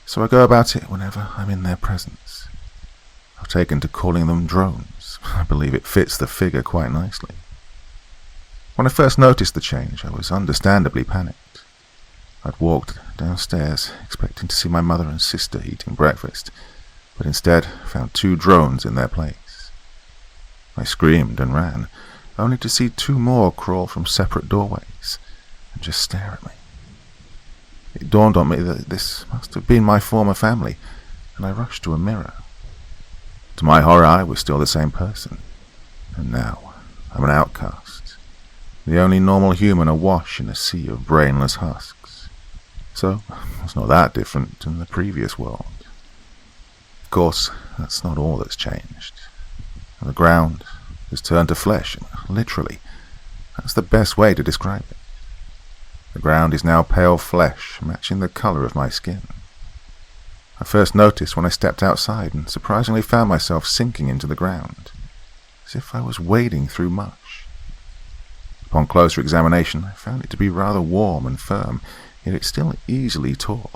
so I go about it whenever I'm in their presence. I've taken to calling them drones. I believe it fits the figure quite nicely. When I first noticed the change, I was understandably panicked. I'd walked downstairs, expecting to see my mother and sister eating breakfast, but instead found 2 drones in their place. I screamed and ran, only to see 2 more crawl from separate doorways and just stare at me. It dawned on me that this must have been my former family, and I rushed to a mirror. To my horror, I was still the same person, and now I'm an outcast, the only normal human awash in a sea of brainless husks. So it's not that different than the previous world. Of course, that's not all that's changed. The ground has turned to flesh, literally. That's the best way to describe it. The ground is now pale flesh, matching the colour of my skin. I first noticed when I stepped outside and surprisingly found myself sinking into the ground, as if I was wading through mush. Upon closer examination, I found it to be rather warm and firm, yet it still easily tore.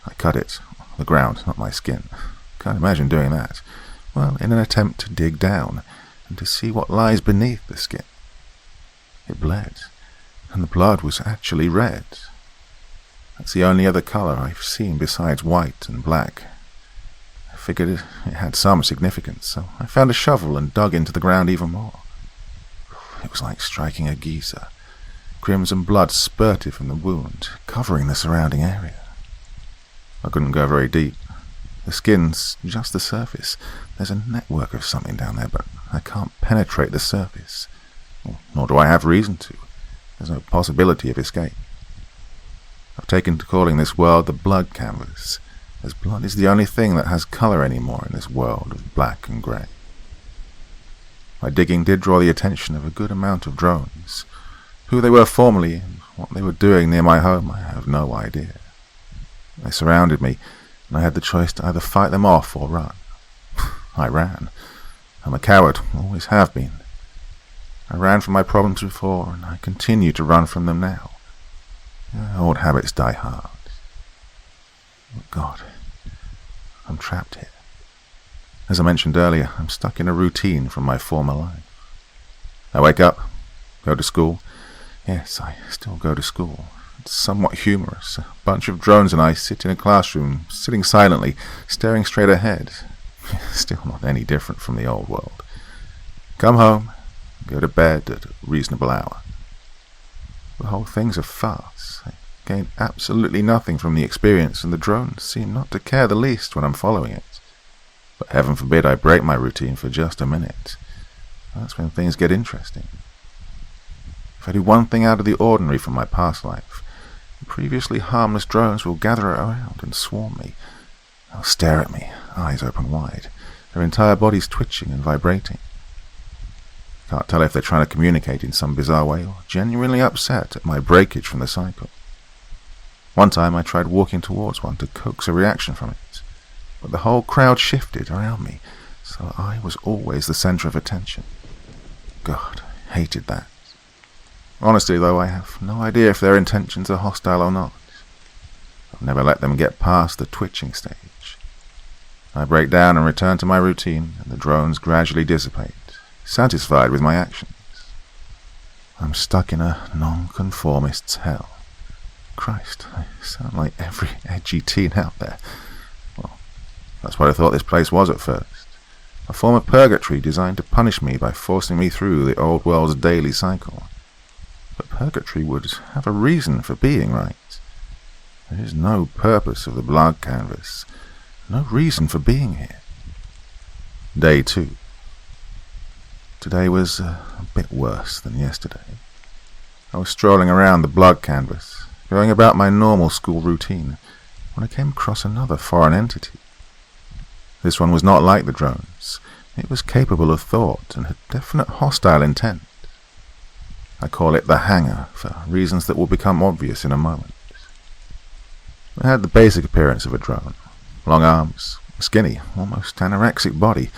I cut it, the ground, not my skin. Can't imagine doing that. Well, in an attempt to dig down and to see what lies beneath the skin. It bled, and the blood was actually red. That's the only other colour I've seen besides white and black. I figured it had some significance, so I found a shovel and dug into the ground even more. It was like striking a geyser. Crimson blood spurted from the wound, covering the surrounding area. I couldn't go very deep. The skin's just the surface. There's a network of something down there, but I can't penetrate the surface. Nor do I have reason to. There's no possibility of escape. I've taken to calling this world the Blood Canvas, as blood is the only thing that has colour anymore in this world of black and grey. My digging did draw the attention of a good amount of drones. Who they were formerly and what they were doing near my home, I have no idea. They surrounded me, and I had the choice to either fight them off or run. I ran. I'm a coward, always have been. I ran from my problems before, and I continue to run from them now. Old habits die hard. Oh God, I'm trapped here. As I mentioned earlier, I'm stuck in a routine from my former life. I wake up, go to school. Yes, I still go to school. It's somewhat humorous. A bunch of drones and I sit in a classroom, sitting silently, staring straight ahead. Still not any different from the old world. Come home, go to bed at a reasonable hour. The whole thing's a farce. I gain absolutely nothing from the experience, and the drones seem not to care the least when I'm following it. But heaven forbid I break my routine for just a minute. That's when things get interesting. If I do one thing out of the ordinary from my past life, the previously harmless drones will gather around and swarm me. They'll stare at me, eyes open wide, their entire bodies twitching and vibrating. Can't tell if they're trying to communicate in some bizarre way or genuinely upset at my breakage from the cycle. One time I tried walking towards one to coax a reaction from it, but the whole crowd shifted around me, so I was always the center of attention. God, I hated that. Honestly, though, I have no idea if their intentions are hostile or not. I've never let them get past the twitching stage. I break down and return to my routine, and the drones gradually dissipate, satisfied with my actions. I'm stuck in a nonconformist's hell. Christ, I sound like every edgy teen out there. Well, that's what I thought this place was at first. A form of purgatory designed to punish me by forcing me through the old world's daily cycle. But purgatory would have a reason for being, right? There is no purpose of the blank canvas, no reason for being here. Day 2. Today was a bit worse than yesterday. I was strolling around the blood canvas, going about my normal school routine, when I came across another foreign entity. This one was not like the drones. It was capable of thought and had definite hostile intent. I call it the Hanger, for reasons that will become obvious in a moment. It had the basic appearance of a drone. Long arms, a skinny, almost anorexic body,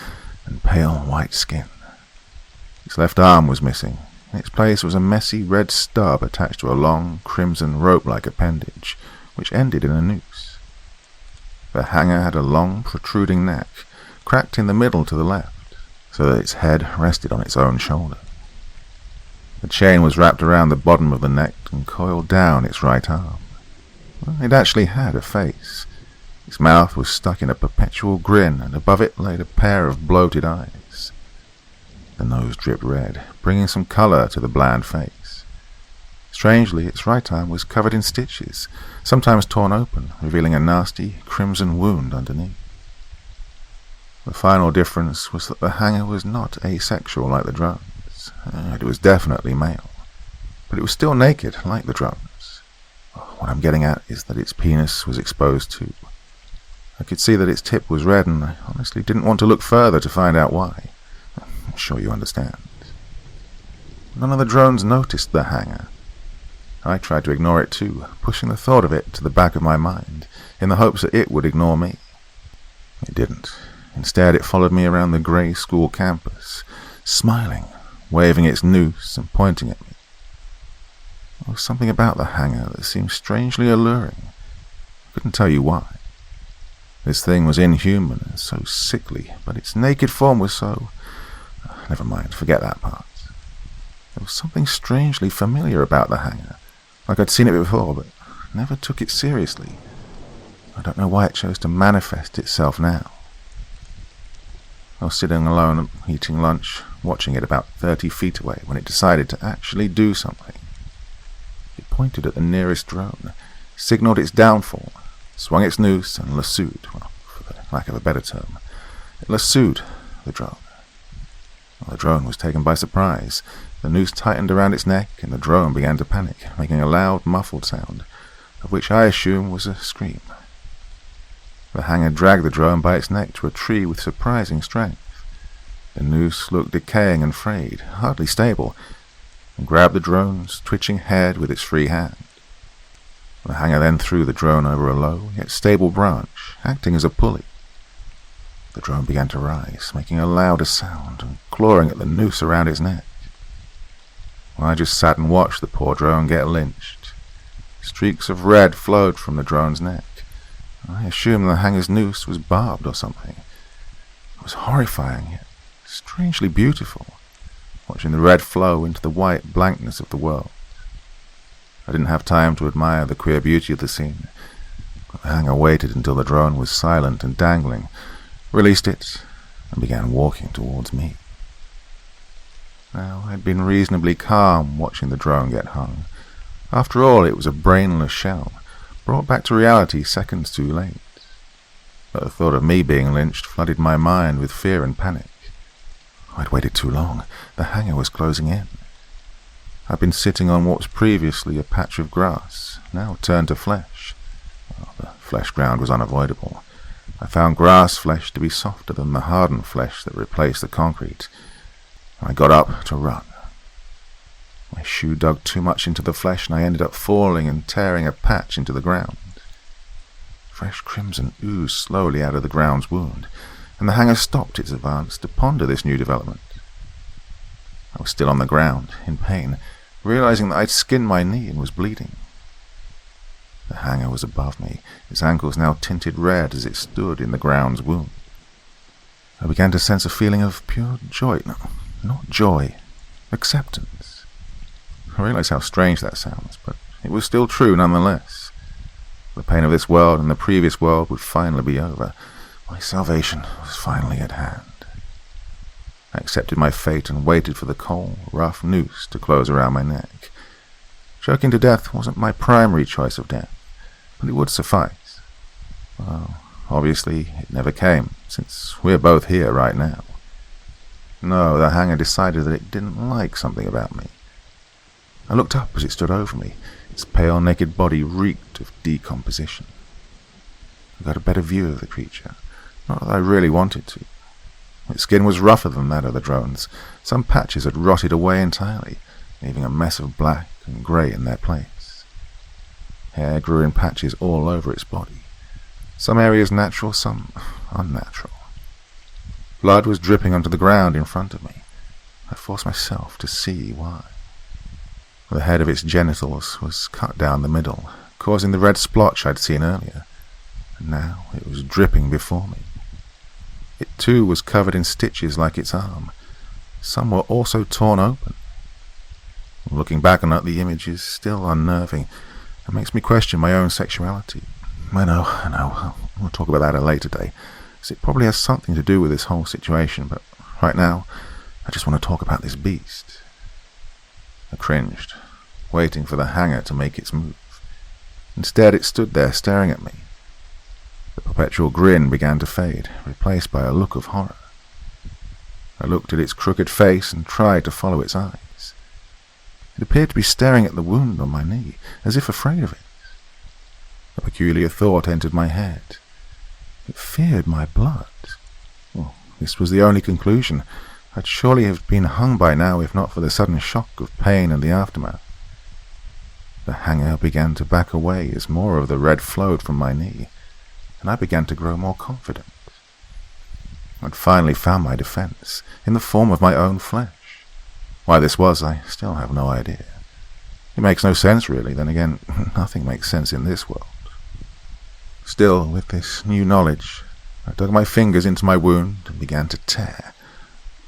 and pale white skin. Its left arm was missing. In its place was a messy red stub attached to a long, crimson rope-like appendage, which ended in a noose. The Hanger had a long, protruding neck, cracked in the middle to the left, so that its head rested on its own shoulder. The chain was wrapped around the bottom of the neck and coiled down its right arm. Well, it actually had a face. Its mouth was stuck in a perpetual grin, and above it laid a pair of bloated eyes. The nose dripped red, bringing some colour to the bland face. Strangely, its right arm was covered in stitches, sometimes torn open, revealing a nasty, crimson wound underneath. The final difference was that the Hanger was not asexual like the drones. It was definitely male, but it was still naked like the drones. What I'm getting at is that its penis was exposed too. I could see that its tip was red, and I honestly didn't want to look further to find out why. I'm sure you understand. None of the drones noticed the Hanger. I tried to ignore it too, pushing the thought of it to the back of my mind, in the hopes that it would ignore me. It didn't. Instead, it followed me around the grey school campus, smiling, waving its noose and pointing at me. There was something about the Hanger that seemed strangely alluring. I couldn't tell you why. This thing was inhuman and so sickly, but its naked form was so... Never mind, forget that part. There was something strangely familiar about the Hanger, like I'd seen it before, but never took it seriously. I don't know why it chose to manifest itself now. I was sitting alone, eating lunch, watching it about 30 feet away when it decided to actually do something. It pointed at the nearest drone, signaled its downfall, swung its noose and lassoed, well, for the lack of a better term, it lassoed the drone. Well, the drone was taken by surprise. The noose tightened around its neck and the drone began to panic, making a loud, muffled sound, of which I assume was a scream. The Hanger dragged the drone by its neck to a tree with surprising strength. The noose looked decaying and frayed, hardly stable, and grabbed the drone's twitching head with its free hand. The hanger then threw the drone over a low, yet stable branch, acting as a pulley. The drone began to rise, making a louder sound and clawing at the noose around its neck. I just sat and watched the poor drone get lynched. Streaks of red flowed from the drone's neck. I assumed the hanger's noose was barbed or something. It was horrifying, yet strangely beautiful, watching the red flow into the white blankness of the world. I didn't have time to admire the queer beauty of the scene. The hanger waited until the drone was silent and dangling, released it, and began walking towards me. Now, I'd been reasonably calm watching the drone get hung. After all, it was a brainless shell, brought back to reality seconds too late. But the thought of me being lynched flooded my mind with fear and panic. I'd waited too long. The hanger was closing in. I'd been sitting on what was previously a patch of grass, now turned to flesh. Well, the flesh ground was unavoidable. I found grass flesh to be softer than the hardened flesh that replaced the concrete. I got up to run. My shoe dug too much into the flesh, and I ended up falling and tearing a patch into the ground. Fresh crimson oozed slowly out of the ground's wound, and the hanger stopped its advance to ponder this new development. I was still on the ground, in pain, realizing that I'd skinned my knee and was bleeding. The hanger was above me, its ankles now tinted red as it stood in the ground's wound. I began to sense a feeling of pure joy, not joy, acceptance. I realized how strange that sounds, but it was still true nonetheless. The pain of this world and the previous world would finally be over. My salvation was finally at hand. I accepted my fate and waited for the cold, rough noose to close around my neck. Choking to death wasn't my primary choice of death, but it would suffice. Well, obviously it never came, since we're both here right now. No, the hanger decided that it didn't like something about me. I looked up as it stood over me. Its pale, naked body reeked of decomposition. I got a better view of the creature, not that I really wanted to. Its skin was rougher than that of the drone's. Some patches had rotted away entirely, leaving a mess of black and grey in their place. Hair grew in patches all over its body. Some areas natural, some unnatural. Blood was dripping onto the ground in front of me. I forced myself to see why. The head of its genitals was cut down the middle, causing the red splotch I'd seen earlier, and now it was dripping before me. It too was covered in stitches like its arm. Some were also torn open. Looking back on it, the image is still unnerving and makes me question my own sexuality. I know, we'll talk about that at a later day, as it probably has something to do with this whole situation, but right now, I just want to talk about this beast. I cringed, waiting for the hanger to make its move. Instead, it stood there staring at me. The perpetual grin began to fade, replaced by a look of horror. I looked at its crooked face and tried to follow its eyes. It appeared to be staring at the wound on my knee, as if afraid of it. A peculiar thought entered my head. It feared my blood. Well, this was the only conclusion. I'd surely have been hung by now if not for the sudden shock of pain and the aftermath. The hanger began to back away as more of the red flowed from my knee, and I began to grow more confident. I'd finally found my defense, in the form of my own flesh. Why this was, I still have no idea. It makes no sense, really. Then again, nothing makes sense in this world. Still, with this new knowledge, I dug my fingers into my wound and began to tear,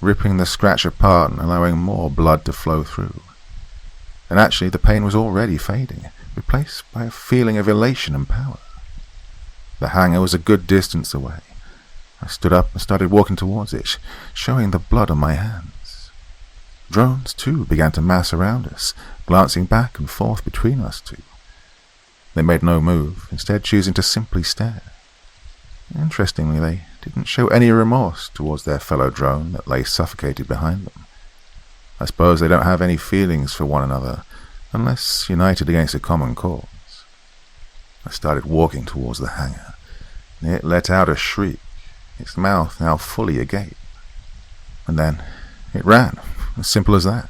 ripping the scratch apart and allowing more blood to flow through. And actually, the pain was already fading, replaced by a feeling of elation and power. The hanger was a good distance away. I stood up and started walking towards it, showing the blood on my hands. Drones, too, began to mass around us, glancing back and forth between us two. They made no move, instead choosing to simply stare. Interestingly, they didn't show any remorse towards their fellow drone that lay suffocated behind them. I suppose they don't have any feelings for one another, unless united against a common cause. I started walking towards the hanger. It let out a shriek, its mouth now fully agape. And then it ran, as simple as that.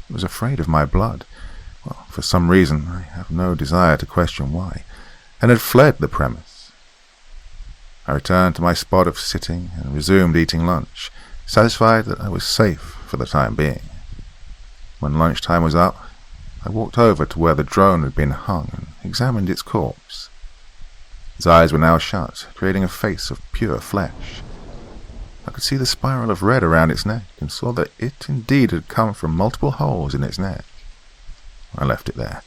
It was afraid of my blood. Well, for some reason, I have no desire to question why, and had fled the premise. I returned to my spot of sitting and resumed eating lunch, satisfied that I was safe for the time being. When lunchtime was up, I walked over to where the drone had been hung and examined its corpse. Its eyes were now shut, creating a face of pure flesh. I could see the spiral of red around its neck and saw that it indeed had come from multiple holes in its neck. I left it there.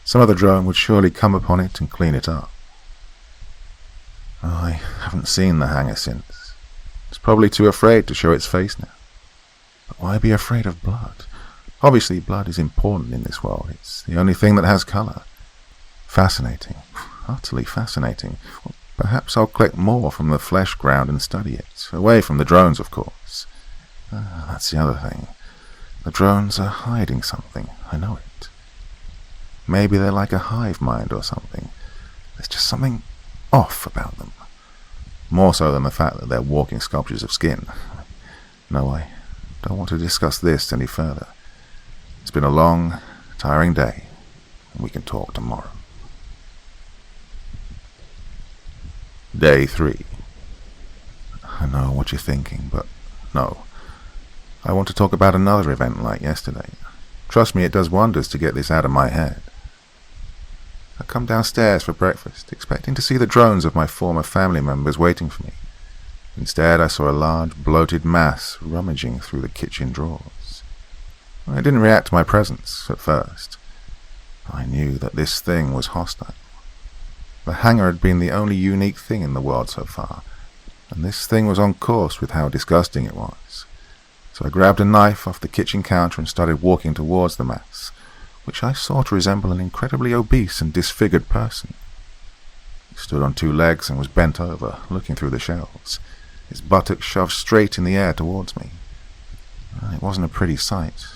Some other drone would surely come upon it and clean it up. I haven't seen the hanger since. It's probably too afraid to show its face now. But why be afraid of blood? Obviously, blood is important in this world. It's the only thing that has colour. Fascinating. Utterly fascinating. Well, perhaps I'll collect more from the flesh ground and study it. Away from the drones, of course. That's the other thing. The drones are hiding something. I know it. Maybe they're like a hive mind or something. There's just something off about them. More so than the fact that they're walking sculptures of skin. No, I don't want to discuss this any further. It's been a long, tiring day, and we can talk tomorrow. Day 3. I know what you're thinking, but no. I want to talk about another event like yesterday. Trust me, it does wonders to get this out of my head. I come downstairs for breakfast, expecting to see the drones of my former family members waiting for me. Instead, I saw a large, bloated mass rummaging through the kitchen drawers. I didn't react to my presence at first. I knew that this thing was hostile. The hanger had been the only unique thing in the world so far, and this thing was on course with how disgusting it was. So I grabbed a knife off the kitchen counter and started walking towards the mass, which I saw to resemble an incredibly obese and disfigured person. He stood on 2 legs and was bent over, looking through the shelves, his buttocks shoved straight in the air towards me. It wasn't a pretty sight.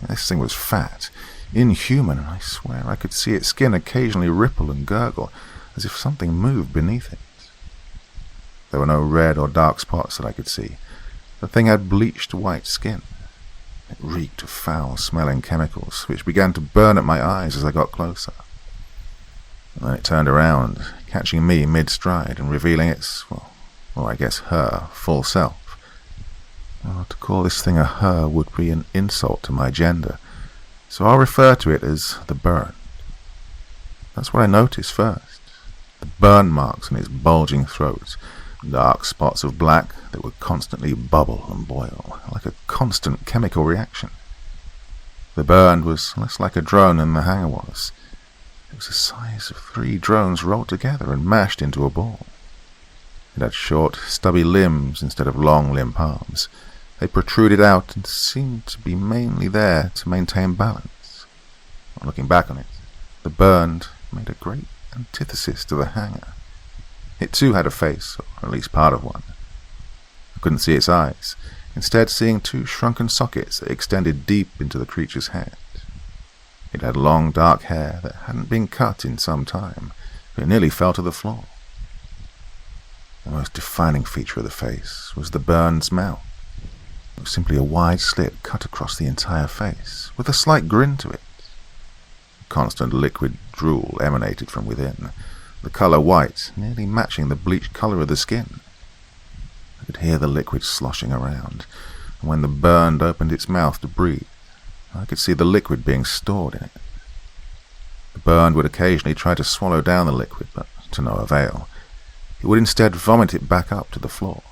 This thing was fat, inhuman, and I swear I could see its skin occasionally ripple and gurgle, as if something moved beneath it. There were no red or dark spots that I could see. The thing had bleached white skin. It reeked of foul-smelling chemicals, which began to burn at my eyes as I got closer. And then it turned around, catching me mid-stride and revealing its, well, I guess her, full self. Well, to call this thing a her would be an insult to my gender, so I'll refer to it as the burn. That's what I noticed first. The burn marks on its bulging throat, dark spots of black that would constantly bubble and boil, like a constant chemical reaction. The burn was less like a drone than the hanger was. It was the size of 3 drones rolled together and mashed into a ball. It had short, stubby limbs instead of long, limp arms. They protruded out and seemed to be mainly there to maintain balance. Looking back on it, the burn made a great antithesis to the hanger. It too had a face, or at least part of one. I couldn't see its eyes, instead seeing 2 shrunken sockets that extended deep into the creature's head. It had long dark hair that hadn't been cut in some time, but it nearly fell to the floor. The most defining feature of the face was the burn's mouth. It was simply a wide slit cut across the entire face, with a slight grin to it. Constant liquid drool emanated from within, the colour white, nearly matching the bleached colour of the skin. I could hear the liquid sloshing around, and when the burn opened its mouth to breathe, I could see the liquid being stored in it. The burn would occasionally try to swallow down the liquid, but to no avail. It would instead vomit it back up to the floor.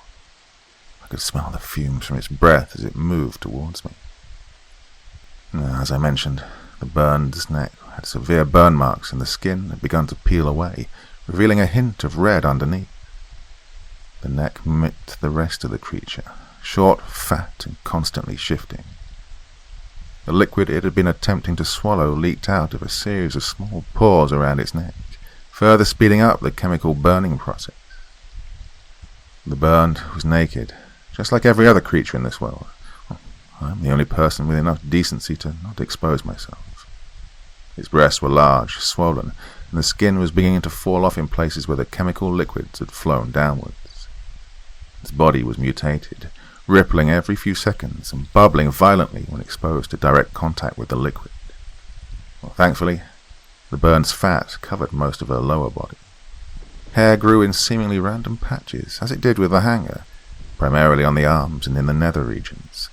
I could smell the fumes from its breath as it moved towards me. As I mentioned, the burned's neck had severe burn marks, and the skin had begun to peel away, revealing a hint of red underneath. The neck mimicked the rest of the creature, short, fat, and constantly shifting. The liquid it had been attempting to swallow leaked out of a series of small pores around its neck, further speeding up the chemical burning process. The burned was naked, just like every other creature in this world. I'm the only person with enough decency to not expose myself. Its breasts were large, swollen, and the skin was beginning to fall off in places where the chemical liquids had flown downwards. Its body was mutated, rippling every few seconds and bubbling violently when exposed to direct contact with the liquid. Well, thankfully, the burn's fat covered most of her lower body. Hair grew in seemingly random patches, as it did with the hanger, primarily on the arms and in the nether regions.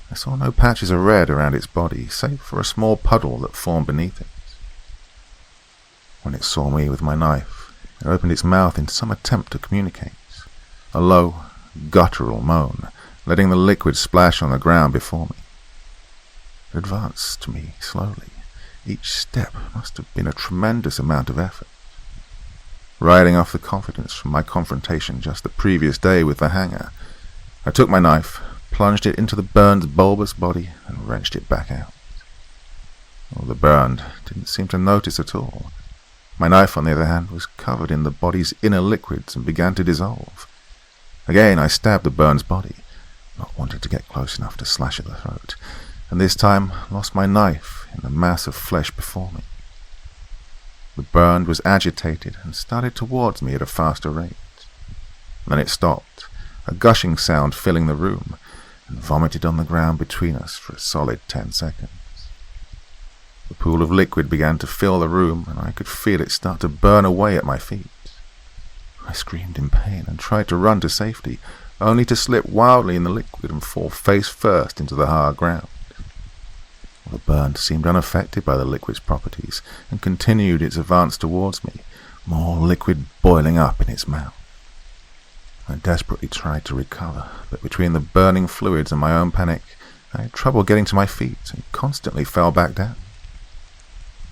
I saw no patches of red around its body, save for a small puddle that formed beneath it. When it saw me with my knife, it opened its mouth in some attempt to communicate. A low, guttural moan, letting the liquid splash on the ground before me. It advanced to me slowly. Each step must have been a tremendous amount of effort. Riding off the confidence from my confrontation just the previous day with the hanger, I took my knife, plunged it into the burned's bulbous body, and wrenched it back out. Well, the burned didn't seem to notice at all. My knife, on the other hand, was covered in the body's inner liquids and began to dissolve. Again, I stabbed the burned's body, not wanting to get close enough to slash at the throat, and this time lost my knife in the mass of flesh before me. The burned was agitated and started towards me at a faster rate. Then it stopped, a gushing sound filling the room, and vomited on the ground between us for a solid 10 seconds. The pool of liquid began to fill the room, and I could feel it start to burn away at my feet. I screamed in pain and tried to run to safety, only to slip wildly in the liquid and fall face first into the hard ground. The burn seemed unaffected by the liquid's properties and continued its advance towards me, more liquid boiling up in its mouth. I desperately tried to recover, but between the burning fluids and my own panic, I had trouble getting to my feet and constantly fell back down.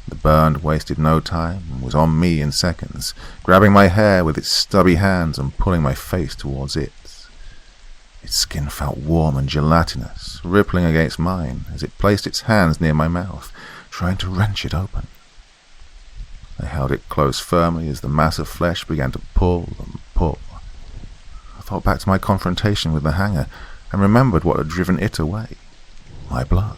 The burned wasted no time and was on me in seconds, grabbing my hair with its stubby hands and pulling my face towards it. Its skin felt warm and gelatinous, rippling against mine as it placed its hands near my mouth, trying to wrench it open. I held it close firmly as the mass of flesh began to pull and pull. I thought back to my confrontation with the hanger and remembered what had driven it away. My blood.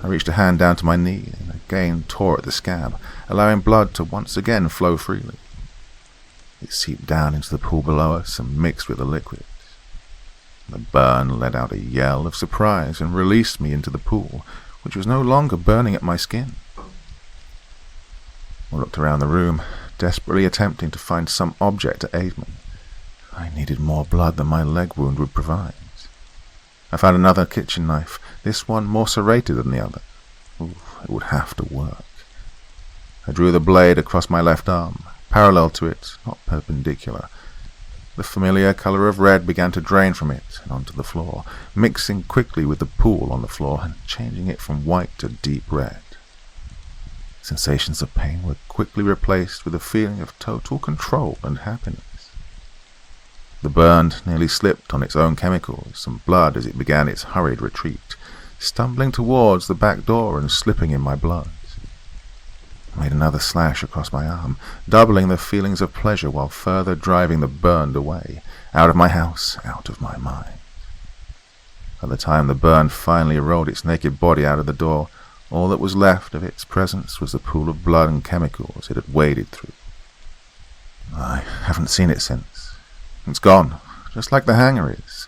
I reached a hand down to my knee and again tore at the scab, allowing blood to once again flow freely. It seeped down into the pool below us and mixed with the liquid. The burn let out a yell of surprise and released me into the pool, which was no longer burning at my skin. I looked around the room, desperately attempting to find some object to aid me. I needed more blood than my leg wound would provide. I found another kitchen knife, this one more serrated than the other. It would have to work. I drew the blade across my left arm, parallel to it, not perpendicular. The familiar color of red began to drain from it and onto the floor, mixing quickly with the pool on the floor and changing it from white to deep red. Sensations of pain were quickly replaced with a feeling of total control and happiness. The burned nearly slipped on its own chemicals and blood as it began its hurried retreat, stumbling towards the back door and slipping in my blood. I made another slash across my arm, doubling the feelings of pleasure while further driving the burned away, out of my house, out of my mind. By the time the burned finally rolled its naked body out of the door, all that was left of its presence was the pool of blood and chemicals it had waded through. I haven't seen it since. It's gone, just like the hanger is,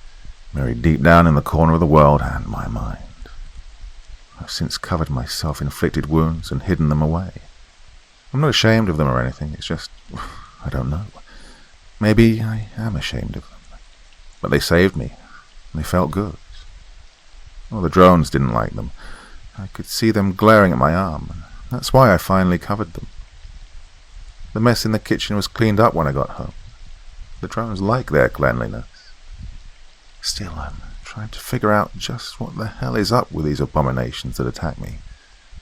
buried deep down in the corner of the world and my mind. I've since covered my self-inflicted wounds and hidden them away. I'm not ashamed of them or anything, it's just, I don't know. Maybe I am ashamed of them. But they saved me, and they felt good. Well, the drones didn't like them. I could see them glaring at my arm, and that's why I finally covered them. The mess in the kitchen was cleaned up when I got home. The drones like their cleanliness. Still, I'm trying to figure out just what the hell is up with these abominations that attack me.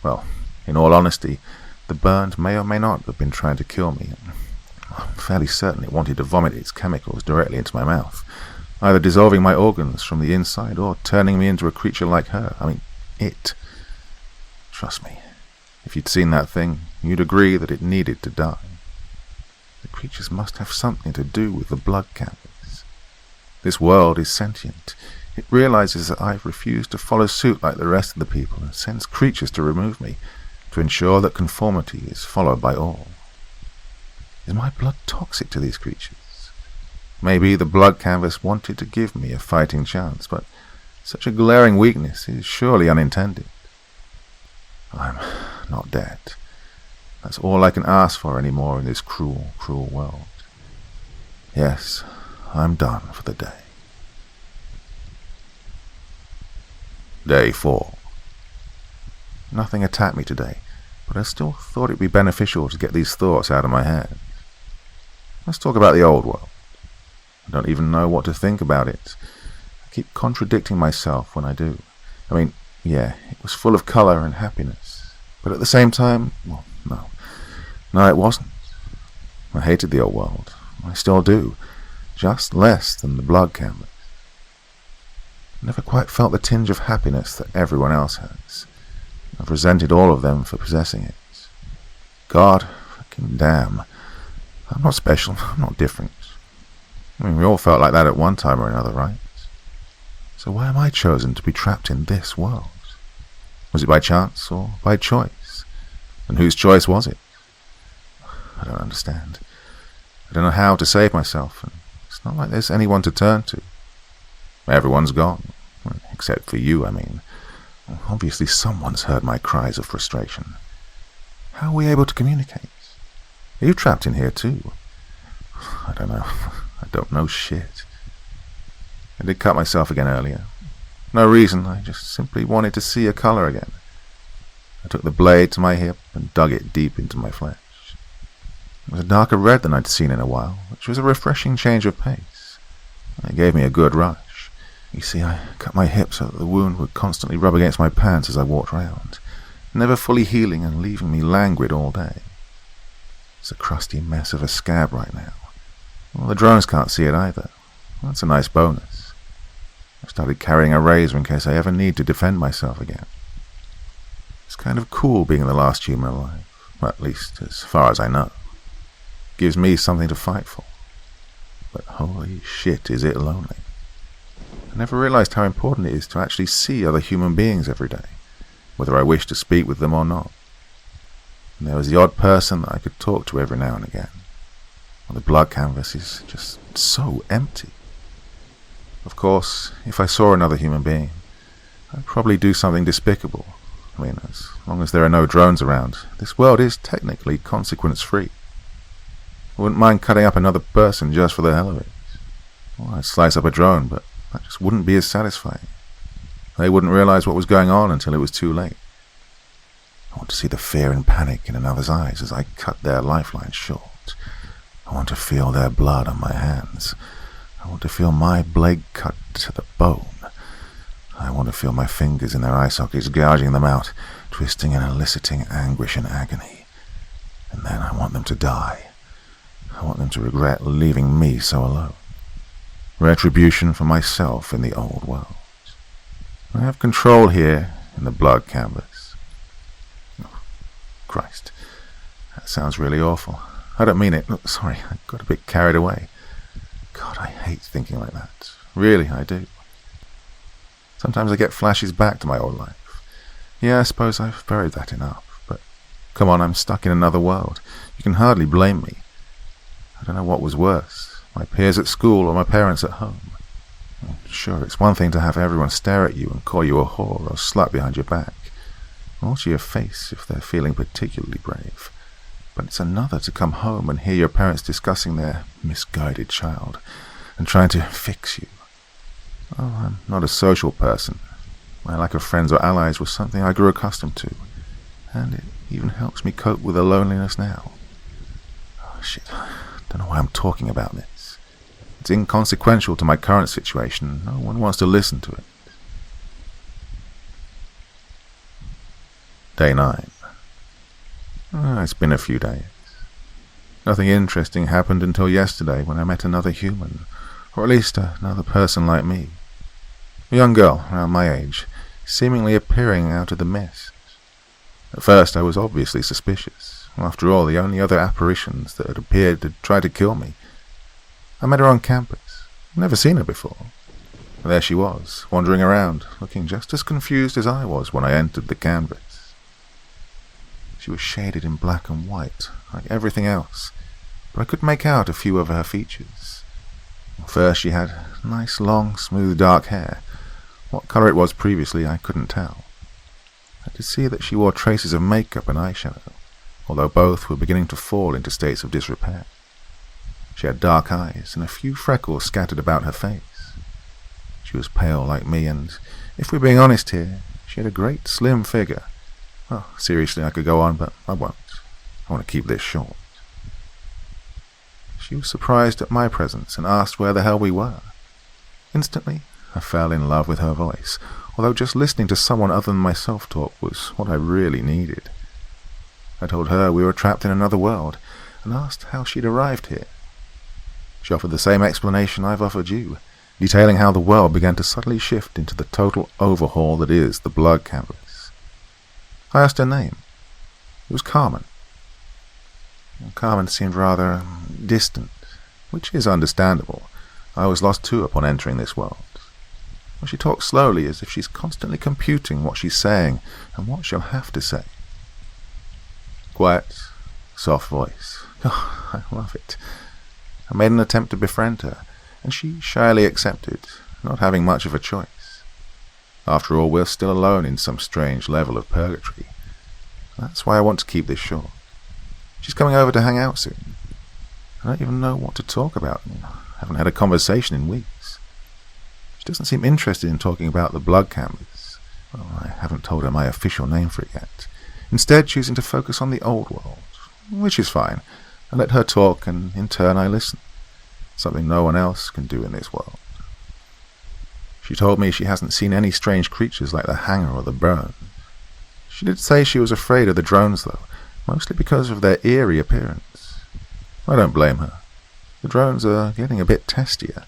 Well, in all honesty, the burned may or may not have been trying to kill me. I'm fairly certain it wanted to vomit its chemicals directly into my mouth, either dissolving my organs from the inside or turning me into a creature like her. I mean, it. Trust me, if you'd seen that thing, you'd agree that it needed to die. The creatures must have something to do with the blood canvas. This world is sentient. It realizes that I've refused to follow suit like the rest of the people and sends creatures to remove me, to ensure that conformity is followed by all. Is my blood toxic to these creatures? Maybe the blood canvas wanted to give me a fighting chance, but such a glaring weakness is surely unintended. I'm not dead. That's all I can ask for anymore in this cruel, cruel world. Yes, I'm done for the day. Day 4. Nothing attacked me today, but I still thought it'd be beneficial to get these thoughts out of my head. Let's talk about the old world. I don't even know what to think about it. I keep contradicting myself when I do. I mean, yeah, it was full of colour and happiness, but at the same time, well, no, it wasn't. I hated the old world. I still do, just less than the blood canvas. I never quite felt the tinge of happiness that everyone else has. I've resented all of them for possessing it. God, fucking damn. I'm not special, I'm not different. I mean, we all felt like that at one time or another, right? So why am I chosen to be trapped in this world? Was it by chance or by choice? And whose choice was it? I don't understand. I don't know how to save myself, and it's not like there's anyone to turn to. Everyone's gone, except for you, I mean. Obviously someone's heard my cries of frustration. How are we able to communicate? Are you trapped in here too? I don't know. I don't know shit. I did cut myself again earlier. No reason, I just simply wanted to see a colour again. I took the blade to my hip and dug it deep into my flesh. It was a darker red than I'd seen in a while, which was a refreshing change of pace. It gave me a good rush. You see, I cut my hip so that the wound would constantly rub against my pants as I walked round, never fully healing and leaving me languid all day. It's a crusty mess of a scab right now. Well, the drones can't see it either. That's a nice bonus. I've started carrying a razor in case I ever need to defend myself again. It's kind of cool being the last human alive, at least as far as I know. Gives me something to fight for. But holy shit, is it lonely. I never realized how important it is to actually see other human beings every day, whether I wish to speak with them or not. And there was the odd person that I could talk to every now and again. Well, the blood canvas is just so empty. Of course, if I saw another human being, I'd probably do something despicable. I mean, as long as there are no drones around, this world is technically consequence-free. I wouldn't mind cutting up another person just for the hell of it. Well, I'd slice up a drone, but that just wouldn't be as satisfying. They wouldn't realize what was going on until it was too late. I want to see the fear and panic in another's eyes as I cut their lifeline short. I want to feel their blood on my hands. I want to feel my blade cut to the bone. I want to feel my fingers in their eye sockets gouging them out, twisting and eliciting anguish and agony. And then I want them to die. I want them to regret leaving me so alone. Retribution for myself in the old world. I have control here in the blood canvas. Oh, Christ, that sounds really awful. I don't mean it. Look, sorry, I got a bit carried away. God, I hate thinking like that. Really, I do. Sometimes I get flashes back to my old life. Yeah, I suppose I've buried that enough, but come on, I'm stuck in another world. You can hardly blame me. I don't know what was worse, my peers at school or my parents at home. Sure, it's one thing to have everyone stare at you and call you a whore or slut behind your back, or to your face if they're feeling particularly brave. But it's another to come home and hear your parents discussing their misguided child and trying to fix you. Oh, I'm not a social person. My lack of friends or allies was something I grew accustomed to, and it even helps me cope with the loneliness now. Oh, shit. Don't know why I'm talking about this. It's inconsequential to my current situation. No one wants to listen to it. Day 9. It's been a few days. Nothing interesting happened until yesterday when I met another human, or at least another person like me. A young girl around my age, seemingly appearing out of the mist. At first I was obviously suspicious. After all, the only other apparitions that had appeared had tried to kill me. I met her on campus. I'd never seen her before. There she was, wandering around, looking just as confused as I was when I entered the canvas. She was shaded in black and white, like everything else, but I could make out a few of her features. First, she had nice, long, smooth, dark hair. What colour it was previously, I couldn't tell. I could see that she wore traces of makeup and eyeshadow, although both were beginning to fall into states of disrepair. She had dark eyes and a few freckles scattered about her face. She was pale like me, and, if we're being honest here, she had a great slim figure. Well, seriously, I could go on, but I won't. I want to keep this short. She was surprised at my presence and asked where the hell we were. Instantly, I fell in love with her voice, although just listening to someone other than myself talk was what I really needed. I told her we were trapped in another world and asked how she'd arrived here. She offered the same explanation I've offered you, detailing how the world began to subtly shift into the total overhaul that is the blood canvas. I asked her name. It was Carmen. Carmen seemed rather distant, which is understandable. I was lost too upon entering this world. She talks slowly, as if she's constantly computing what she's saying and what she'll have to say. Quiet, soft voice. Oh, I love it. I made an attempt to befriend her, and she shyly accepted, not having much of a choice. After all, we're still alone in some strange level of purgatory. That's why I want to keep this short. She's coming over to hang out soon. I don't even know what to talk about. I haven't had a conversation in weeks. She doesn't seem interested in talking about the blood canvas. Well, I haven't told her my official name for it yet. Instead, choosing to focus on the old world, which is fine. I let her talk, and in turn I listen. Something no one else can do in this world. She told me she hasn't seen any strange creatures like the Hanger or the Burn. She did say she was afraid of the drones, though, mostly because of their eerie appearance. I don't blame her. The drones are getting a bit testier.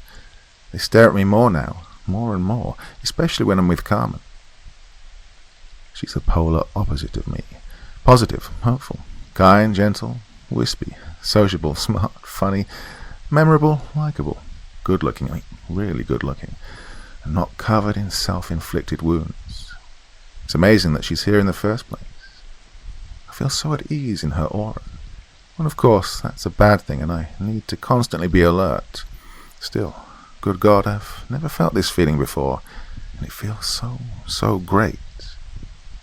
They stare at me more now, more and more, especially when I'm with Carmen. She's the polar opposite of me. Positive, hopeful, kind, gentle, wispy, sociable, smart, funny, memorable, likable, good-looking, really good-looking, and not covered in self-inflicted wounds. It's amazing that she's here in the first place. I feel so at ease in her aura. Well, of course, that's a bad thing, and I need to constantly be alert. Still, good God, I've never felt this feeling before, and it feels so great.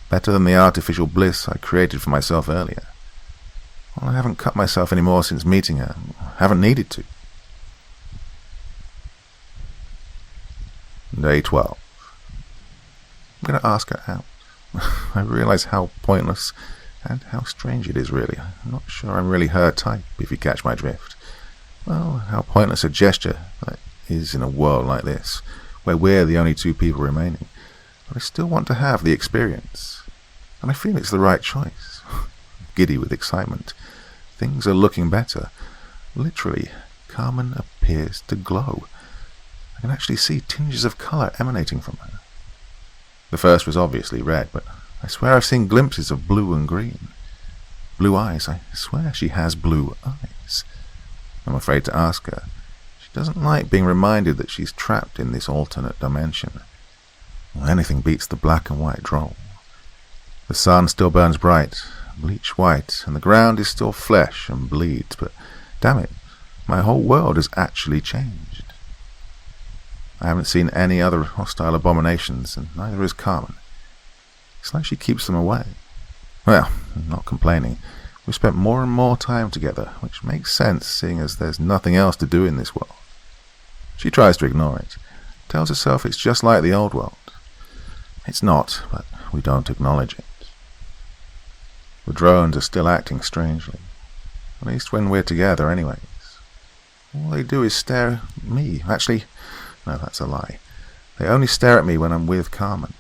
Better than the artificial bliss I created for myself earlier. Well, I haven't cut myself anymore since meeting her. Haven't needed to. Day 12. I'm going to ask her out. I realize how pointless and how strange it is, really. I'm not sure I'm really her type, if you catch my drift. Well, how pointless a gesture that is in a world like this, where we're the only two people remaining. But I still want to have the experience. And I feel it's the right choice. Giddy with excitement. Things are looking better. Literally, Carmen appears to glow. I can actually see tinges of colour emanating from her. The first was obviously red, but I swear I've seen glimpses of blue and green. Blue eyes. I swear she has blue eyes. I'm afraid to ask her. She doesn't like being reminded that she's trapped in this alternate dimension. Well, anything beats the black and white droll. The sun still burns bright, bleach white, and the ground is still flesh and bleeds, but damn it, my whole world has actually changed. I haven't seen any other hostile abominations, and neither has Carmen. It's like she keeps them away. Well, I'm not complaining. We've spent more and more time together, which makes sense, seeing as there's nothing else to do in this world. She tries to ignore it, tells herself it's just like the old world. It's not, but we don't acknowledge it. The drones are still acting strangely, at least when we're together anyways. All they do is stare at me. Actually, no, that's a lie. They only stare at me when I'm with Carmen.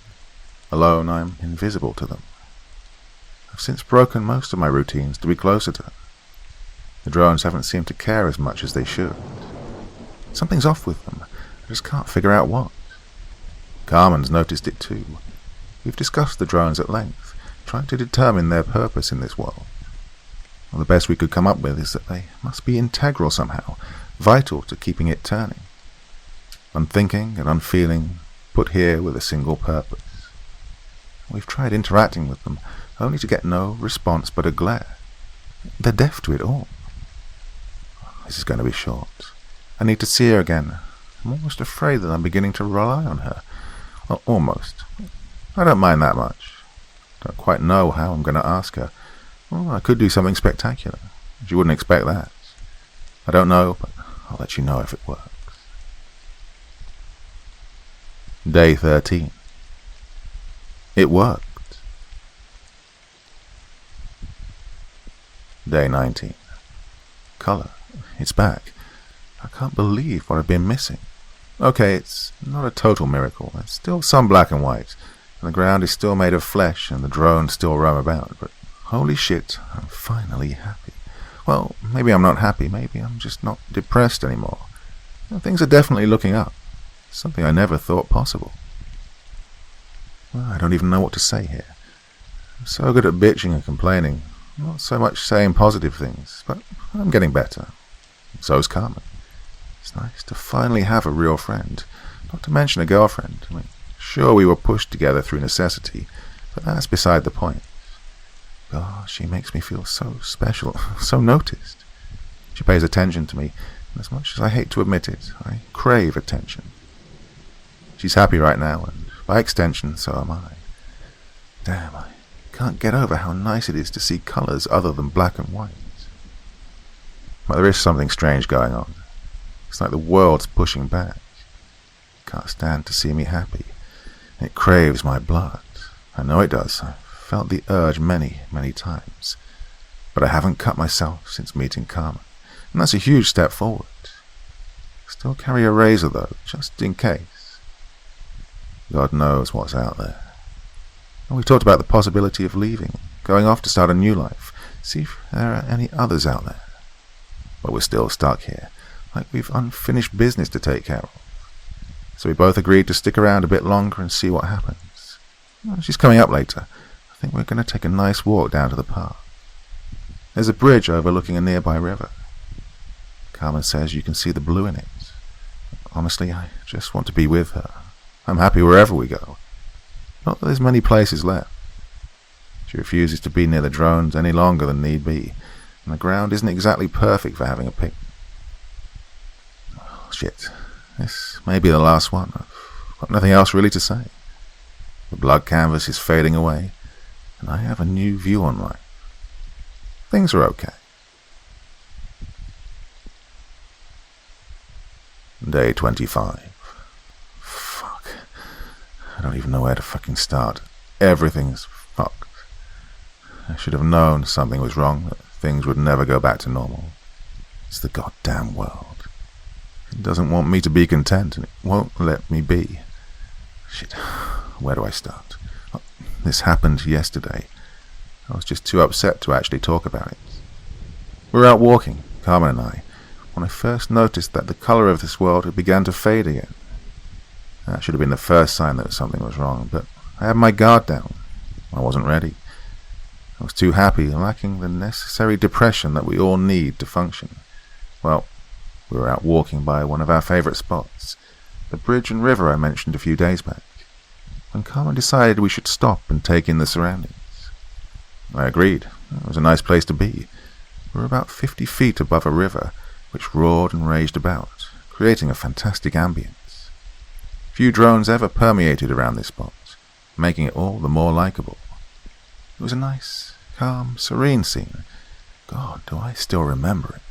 Alone, I'm invisible to them. I've since broken most of my routines to be closer to her. The drones haven't seemed to care as much as they should. Something's off with them. I just can't figure out what. Carmen's noticed it too. We've discussed the drones at length, trying to determine their purpose in this world. Well, the best we could come up with is that they must be integral somehow, vital to keeping it turning. Unthinking and unfeeling, put here with a single purpose. We've tried interacting with them, only to get no response but a glare. They're deaf to it all. This is going to be short. I need to see her again. I'm almost afraid that I'm beginning to rely on her. Well, almost. I don't mind that much. Don't quite know how I'm going to ask her. Well, I could do something spectacular. She wouldn't expect that. I don't know, but I'll let you know if it works. Day 13. It worked. Day 19. Color. It's back. I can't believe what I've been missing. Okay, it's not a total miracle. There's still some black and white, and the ground is still made of flesh, and the drones still roam about, but holy shit, I'm finally happy. Well, maybe I'm not happy, maybe I'm just not depressed anymore. Things are definitely looking up. Something I never thought possible. Well, I don't even know what to say here. I'm so good at bitching and complaining, not so much saying positive things, but I'm getting better. So's Carmen. It's nice to finally have a real friend, not to mention a girlfriend. I mean, sure, we were pushed together through necessity, but that's beside the point. God, she makes me feel so special, so noticed. She pays attention to me, and as much as I hate to admit it, I crave attention. She's happy right now, and by extension, so am I. Damn, I can't get over how nice it is to see colours other than black and white. But there is something strange going on. It's like the world's pushing back. It can't stand to see me happy. It craves my blood. I know it does. I've felt the urge many, many times. But I haven't cut myself since meeting Carmen, and that's a huge step forward. Still carry a razor though, just in case. God knows what's out there. And we talked about the possibility of leaving, going off to start a new life, see if there are any others out there. But we're still stuck here, like we've unfinished business to take care of. So we both agreed to stick around a bit longer and see what happens. Well, she's coming up later. I think we're going to take a nice walk down to the park. There's a bridge overlooking a nearby river. Carmen says you can see the blue in it. Honestly, I just want to be with her. I'm happy wherever we go. Not that there's many places left. She refuses to be near the drones any longer than need be, and the ground isn't exactly perfect for having a picnic. Oh, shit. This may be the last one. I've got nothing else really to say. The blood canvas is fading away, and I have a new view on life. Things are okay. Day 25. Fuck. I don't even know where to fucking start. Everything's fucked. I should have known something was wrong, that things would never go back to normal. It's the goddamn world. It doesn't want me to be content, and it won't let me be. Shit. Where do I start? This happened yesterday. I was just too upset to actually talk about it. We were out walking, Carmen and I, when I first noticed that the colour of this world had begun to fade again. That should have been the first sign that something was wrong, but I had my guard down. I wasn't ready. I was too happy, lacking the necessary depression that we all need to function. Well, we were out walking by one of our favourite spots, the bridge and river I mentioned a few days back, when Carmen decided we should stop and take in the surroundings. I agreed. It was a nice place to be. We were about 50 feet above a river, which roared and raged about, creating a fantastic ambience. Few drones ever permeated around this spot, making it all the more likeable. It was a nice, calm, serene scene. God, do I still remember it.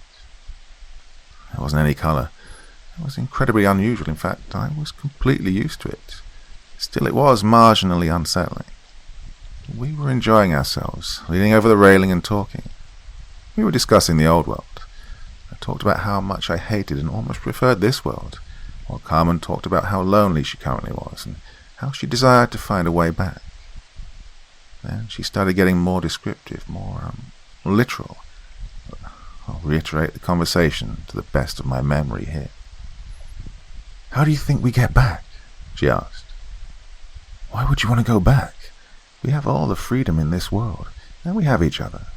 There wasn't any colour. It was incredibly unusual. In fact, I was completely used to it. Still, it was marginally unsettling. We were enjoying ourselves, leaning over the railing and talking. We were discussing the old world. I talked about how much I hated and almost preferred this world, while Carmen talked about how lonely she currently was and how she desired to find a way back. Then she started getting more descriptive, more literal. I'll reiterate the conversation to the best of my memory here. "How do you think we get back?" she asked. "Why would you want to go back? We have all the freedom in this world, and we have each other."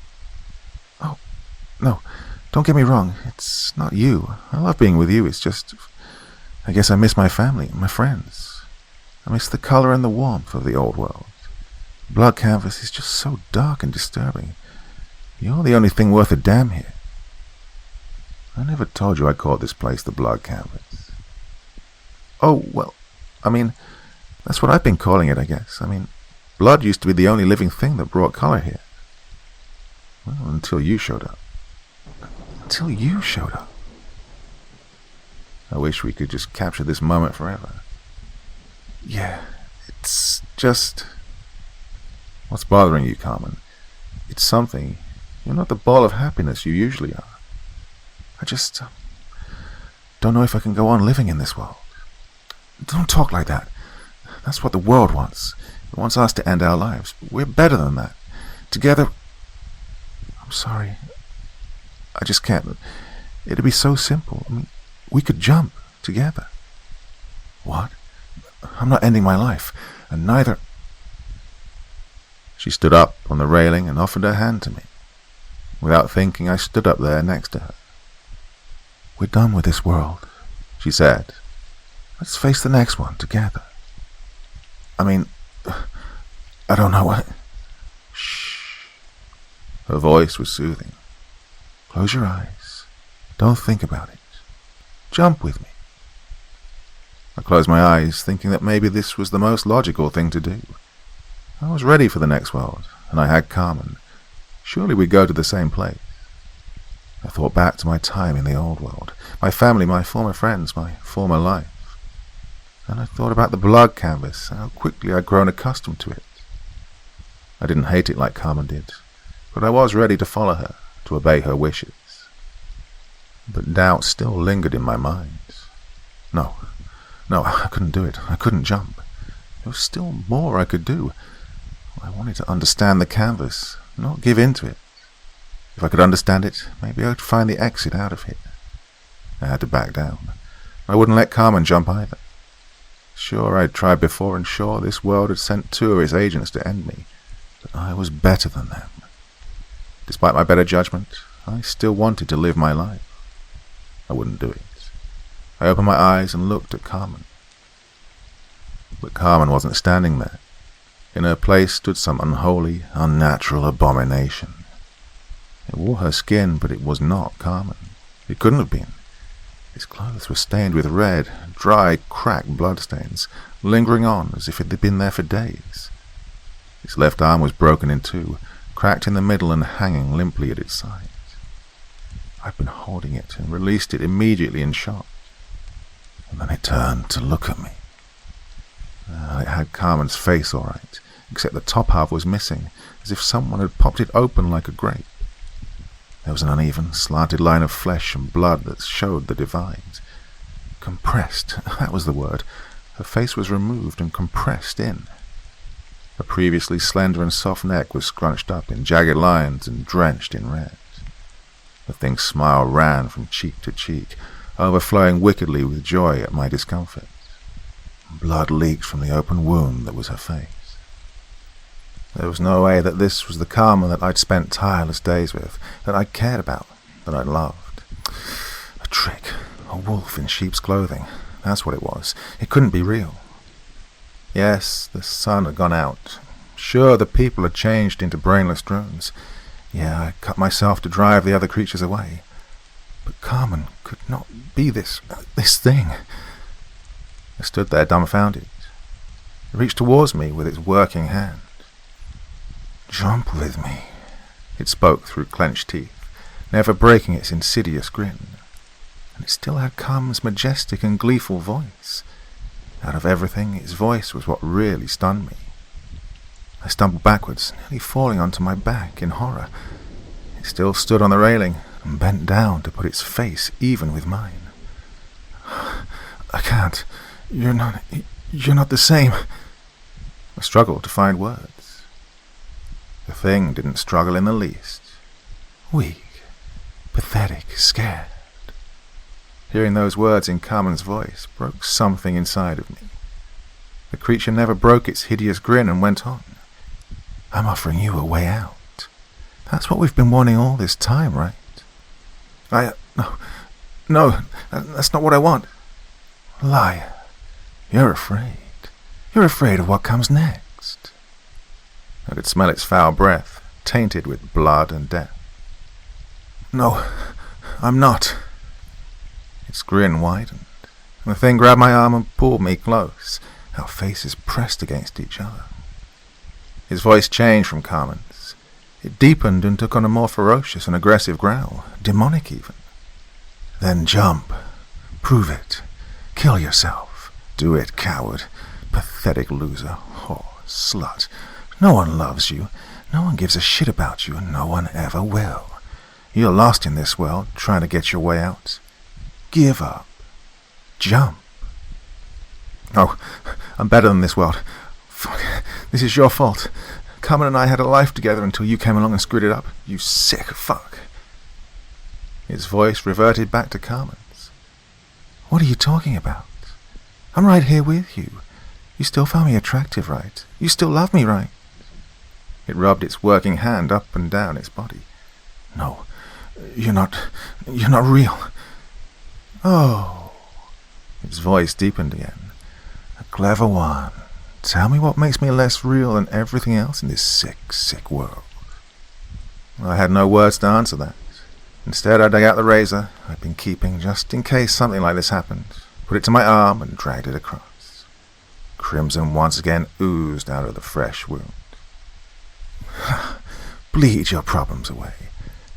"Oh, no, don't get me wrong. It's not you. I love being with you. It's just, I guess I miss my family and my friends. I miss the color and the warmth of the old world. The blood canvas is just so dark and disturbing. You're the only thing worth a damn here." "I never told you I called this place the blood canvas." "Oh, well, I mean, that's what I've been calling it, I guess. I mean, Blood used to be the only living thing that brought color here. Well, until you showed up. Until you showed up. I wish we could just capture this moment forever. Yeah, it's just... What's bothering you, Carmen? It's something. You're not the ball of happiness you usually are. I just... don't know if I can go on living in this world. Don't talk like that. That's what the world wants. It wants us to end our lives. We're better than that. Together... I'm sorry. I just can't. It'd be so simple. I mean, we could jump together. What? I'm not ending my life, and neither... She stood up on the railing and offered her hand to me. Without thinking, I stood up there next to her. We're done with this world, she said. Let's face the next one together. I mean, I don't know what... Shh. Her voice was soothing. Close your eyes. Don't think about it. Jump with me. I closed my eyes, thinking that maybe this was the most logical thing to do. I was ready for the next world, and I had Carmen. Surely we'd go to the same place. I thought back to my time in the old world, my family, my former friends, my former life. And I thought about the blood canvas, how quickly I'd grown accustomed to it. I didn't hate it like Carmen did, but I was ready to follow her, to obey her wishes. But doubt still lingered in my mind. No, I couldn't do it. I couldn't jump. There was still more I could do. I wanted to understand the canvas, not give in to it. If I could understand it, maybe I'd find the exit out of here. I had to back down. I wouldn't let Carmen jump either. Sure, I'd tried before, and sure, this world had sent 2 of its agents to end me, but I was better than them. Despite my better judgment, I still wanted to live my life. I wouldn't do it. I opened my eyes and looked at Carmen. But Carmen wasn't standing there. In her place stood some unholy, unnatural abomination. It wore her skin, but it was not Carmen. It couldn't have been. His clothes were stained with red, dry, cracked bloodstains, lingering on as if it had been there for days. His left arm was broken in 2, cracked in the middle and hanging limply at its sides. I'd been holding it and released it immediately in shock. And then it turned to look at me. It had Carmen's face all right, except the top half was missing, as if someone had popped it open like a grape. There was an uneven, slanted line of flesh and blood that showed the divides. Compressed, that was the word. Her face was removed and compressed in. Her previously slender and soft neck was scrunched up in jagged lines and drenched in red. The thing's smile ran from cheek to cheek, overflowing wickedly with joy at my discomfort. Blood leaked from the open wound that was her face. There was no way that this was the Carmen that I'd spent tireless days with, that I cared about, that I loved. A trick, a wolf in sheep's clothing. That's what it was. It couldn't be real. Yes, the sun had gone out. Sure, the people had changed into brainless drones. Yeah, I cut myself to drive the other creatures away. But Carmen could not be this thing. I stood there dumbfounded. It reached towards me with its working hand. Jump with me, it spoke through clenched teeth, never breaking its insidious grin. And it still had Carmen's majestic and gleeful voice. Out of everything, its voice was what really stunned me. I stumbled backwards, nearly falling onto my back in horror. It still stood on the railing and bent down to put its face even with mine. I can't. You're not the same. I struggled to find words. The thing didn't struggle in the least. Weak, pathetic, scared. Hearing those words in Carmen's voice broke something inside of me. The creature never broke its hideous grin and went on. I'm offering you a way out. That's what we've been wanting all this time, right? No, that's not what I want. Liar. You're afraid. You're afraid of what comes next. I could smell its foul breath, tainted with blood and death. No, I'm not. Its grin widened, and the thing grabbed my arm and pulled me close, our faces pressed against each other. His voice changed from Carmen's. It deepened and took on a more ferocious and aggressive growl, demonic even. "Then jump. Prove it. Kill yourself. Do it, coward. Pathetic loser. Whore. Slut. No one loves you. No one gives a shit about you, and no one ever will. You're lost in this world, trying to get your way out. Give up. Jump." "Oh, I'm better than this world. Fuck. This is your fault. Carmen and I had a life together until you came along and screwed it up. You sick fuck." His voice reverted back to Carmen's. "What are you talking about? I'm right here with you. You still found me attractive, right? You still love me, right?" It rubbed its working hand up and down its body. "No, you're not real." "Oh." Its voice deepened again. "A clever one. Tell me what makes me less real than everything else in this sick, sick world." I had no words to answer that. Instead, I dug out the razor I'd been keeping just in case something like this happened, put it to my arm and dragged it across. Crimson once again oozed out of the fresh wound. "Bleed your problems away.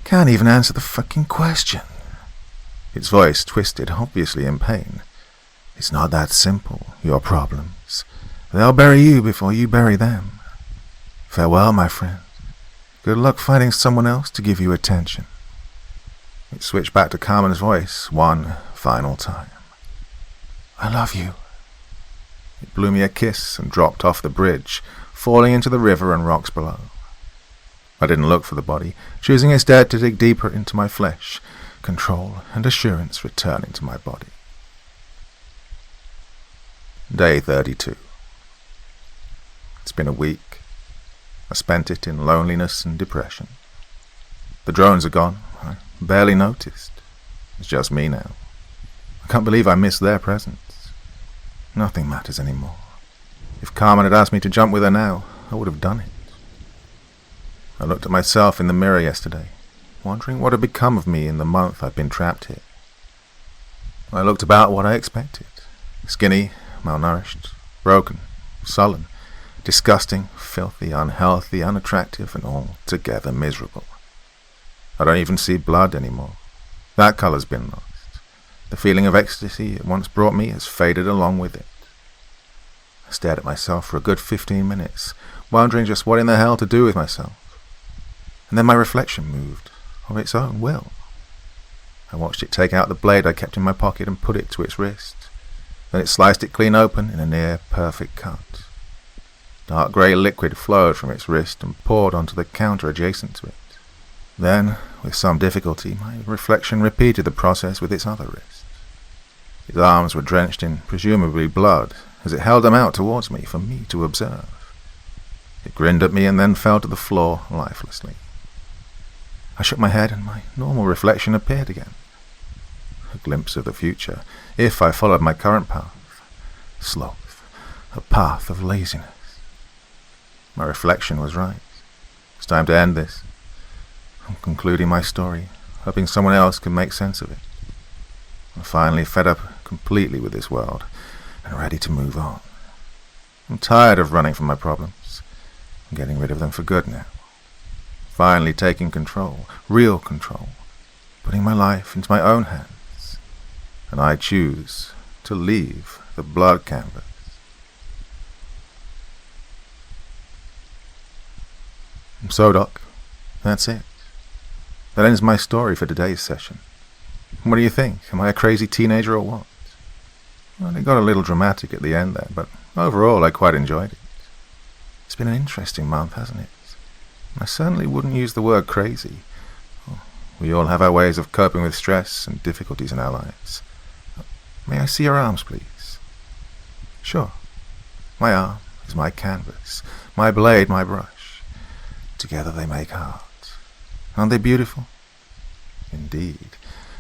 Can't even answer the fucking question." Its voice twisted, obviously in pain. "It's not that simple, your problems. They'll bury you before you bury them. Farewell, my friend. Good luck finding someone else to give you attention." It switched back to Carmen's voice one final time. "I love you." It blew me a kiss and dropped off the bridge, falling into the river and rocks below. I didn't look for the body, choosing instead to dig deeper into my flesh, control and assurance returning to my body. Day 32. It's been a week. I spent it in loneliness and depression. The drones are gone. I barely noticed. It's just me now. I can't believe I missed their presence. Nothing matters anymore. If Carmen had asked me to jump with her now, I would have done it. I looked at myself in the mirror yesterday, wondering what had become of me in the month I've been trapped here. I looked about what I expected. Skinny, malnourished, broken, sullen, disgusting, filthy, unhealthy, unattractive, and altogether miserable. I don't even see blood anymore. That color's been lost. The feeling of ecstasy it once brought me has faded along with it. I stared at myself for a good 15 minutes, wondering just what in the hell to do with myself. And then my reflection moved, of its own will. I watched it take out the blade I kept in my pocket and put it to its wrist. Then it sliced it clean open in a near-perfect cut. Dark grey liquid flowed from its wrist and poured onto the counter adjacent to it. Then, with some difficulty, my reflection repeated the process with its other wrist. Its arms were drenched in presumably blood as it held them out towards me for me to observe. It grinned at me and then fell to the floor lifelessly. I shook my head and my normal reflection appeared again. A glimpse of the future, if I followed my current path. Sloth, a path of laziness. My reflection was right. It's time to end this. I'm concluding my story, hoping someone else can make sense of it. I'm finally fed up completely with this world and ready to move on. I'm tired of running from my problems. I'm getting rid of them for good now. Finally taking control, real control, putting my life into my own hands. And I choose to leave the blood canvas. So, Doc, that's it. That ends my story for today's session. What do you think? Am I a crazy teenager or what? Well, it got a little dramatic at the end there, but overall I quite enjoyed it. It's been an interesting month, hasn't it? I certainly wouldn't use the word crazy. We all have our ways of coping with stress and difficulties in our lives. May I see your arms, please? Sure. My arm is my canvas, my blade, my brush. Together they make art. Aren't they beautiful? Indeed.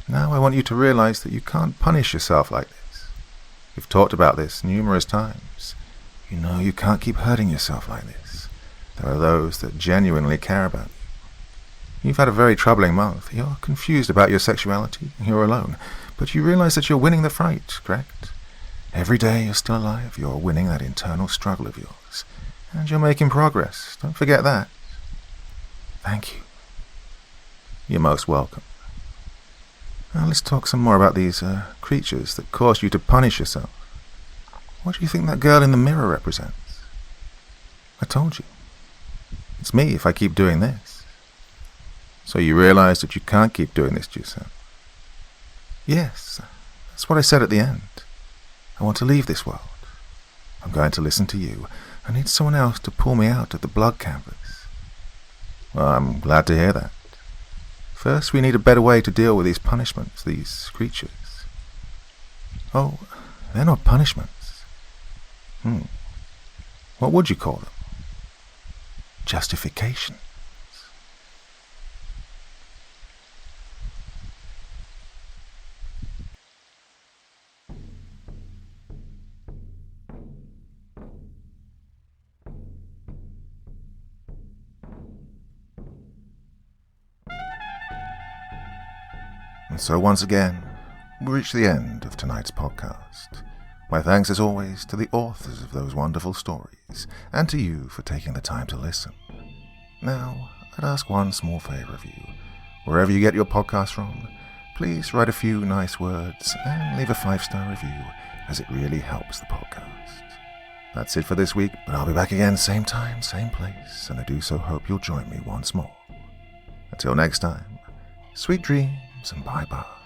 Now I want you to realize that you can't punish yourself like this. We've talked about this numerous times. You know you can't keep hurting yourself like this. There are those that genuinely care about you. You've had a very troubling month. You're confused about your sexuality. You're alone. But you realize that you're winning the fight, correct? Every day you're still alive. You're winning that internal struggle of yours. And you're making progress. Don't forget that. Thank you. You're most welcome. Now let's talk some more about these creatures that cause you to punish yourself. What do you think that girl in the mirror represents? I told you. It's me if I keep doing this. So you realize that you can't keep doing this to yourself? Yes, that's what I said at the end. I want to leave this world. I'm going to listen to you. I need someone else to pull me out of the blood canvas. Well, I'm glad to hear that. First, we need a better way to deal with these punishments, these creatures. Oh, they're not punishments. What would you call them? Justifications. And so once again, we reach the end of tonight's podcast. My thanks as always to the authors of those wonderful stories, and to you for taking the time to listen. Now, I'd ask one small favor of you. Wherever you get your podcast from, please write a few nice words and leave a 5-star review, as it really helps the podcast. That's it for this week, but I'll be back again same time, same place, and I do so hope you'll join me once more. Until next time, sweet dreams and bye-bye.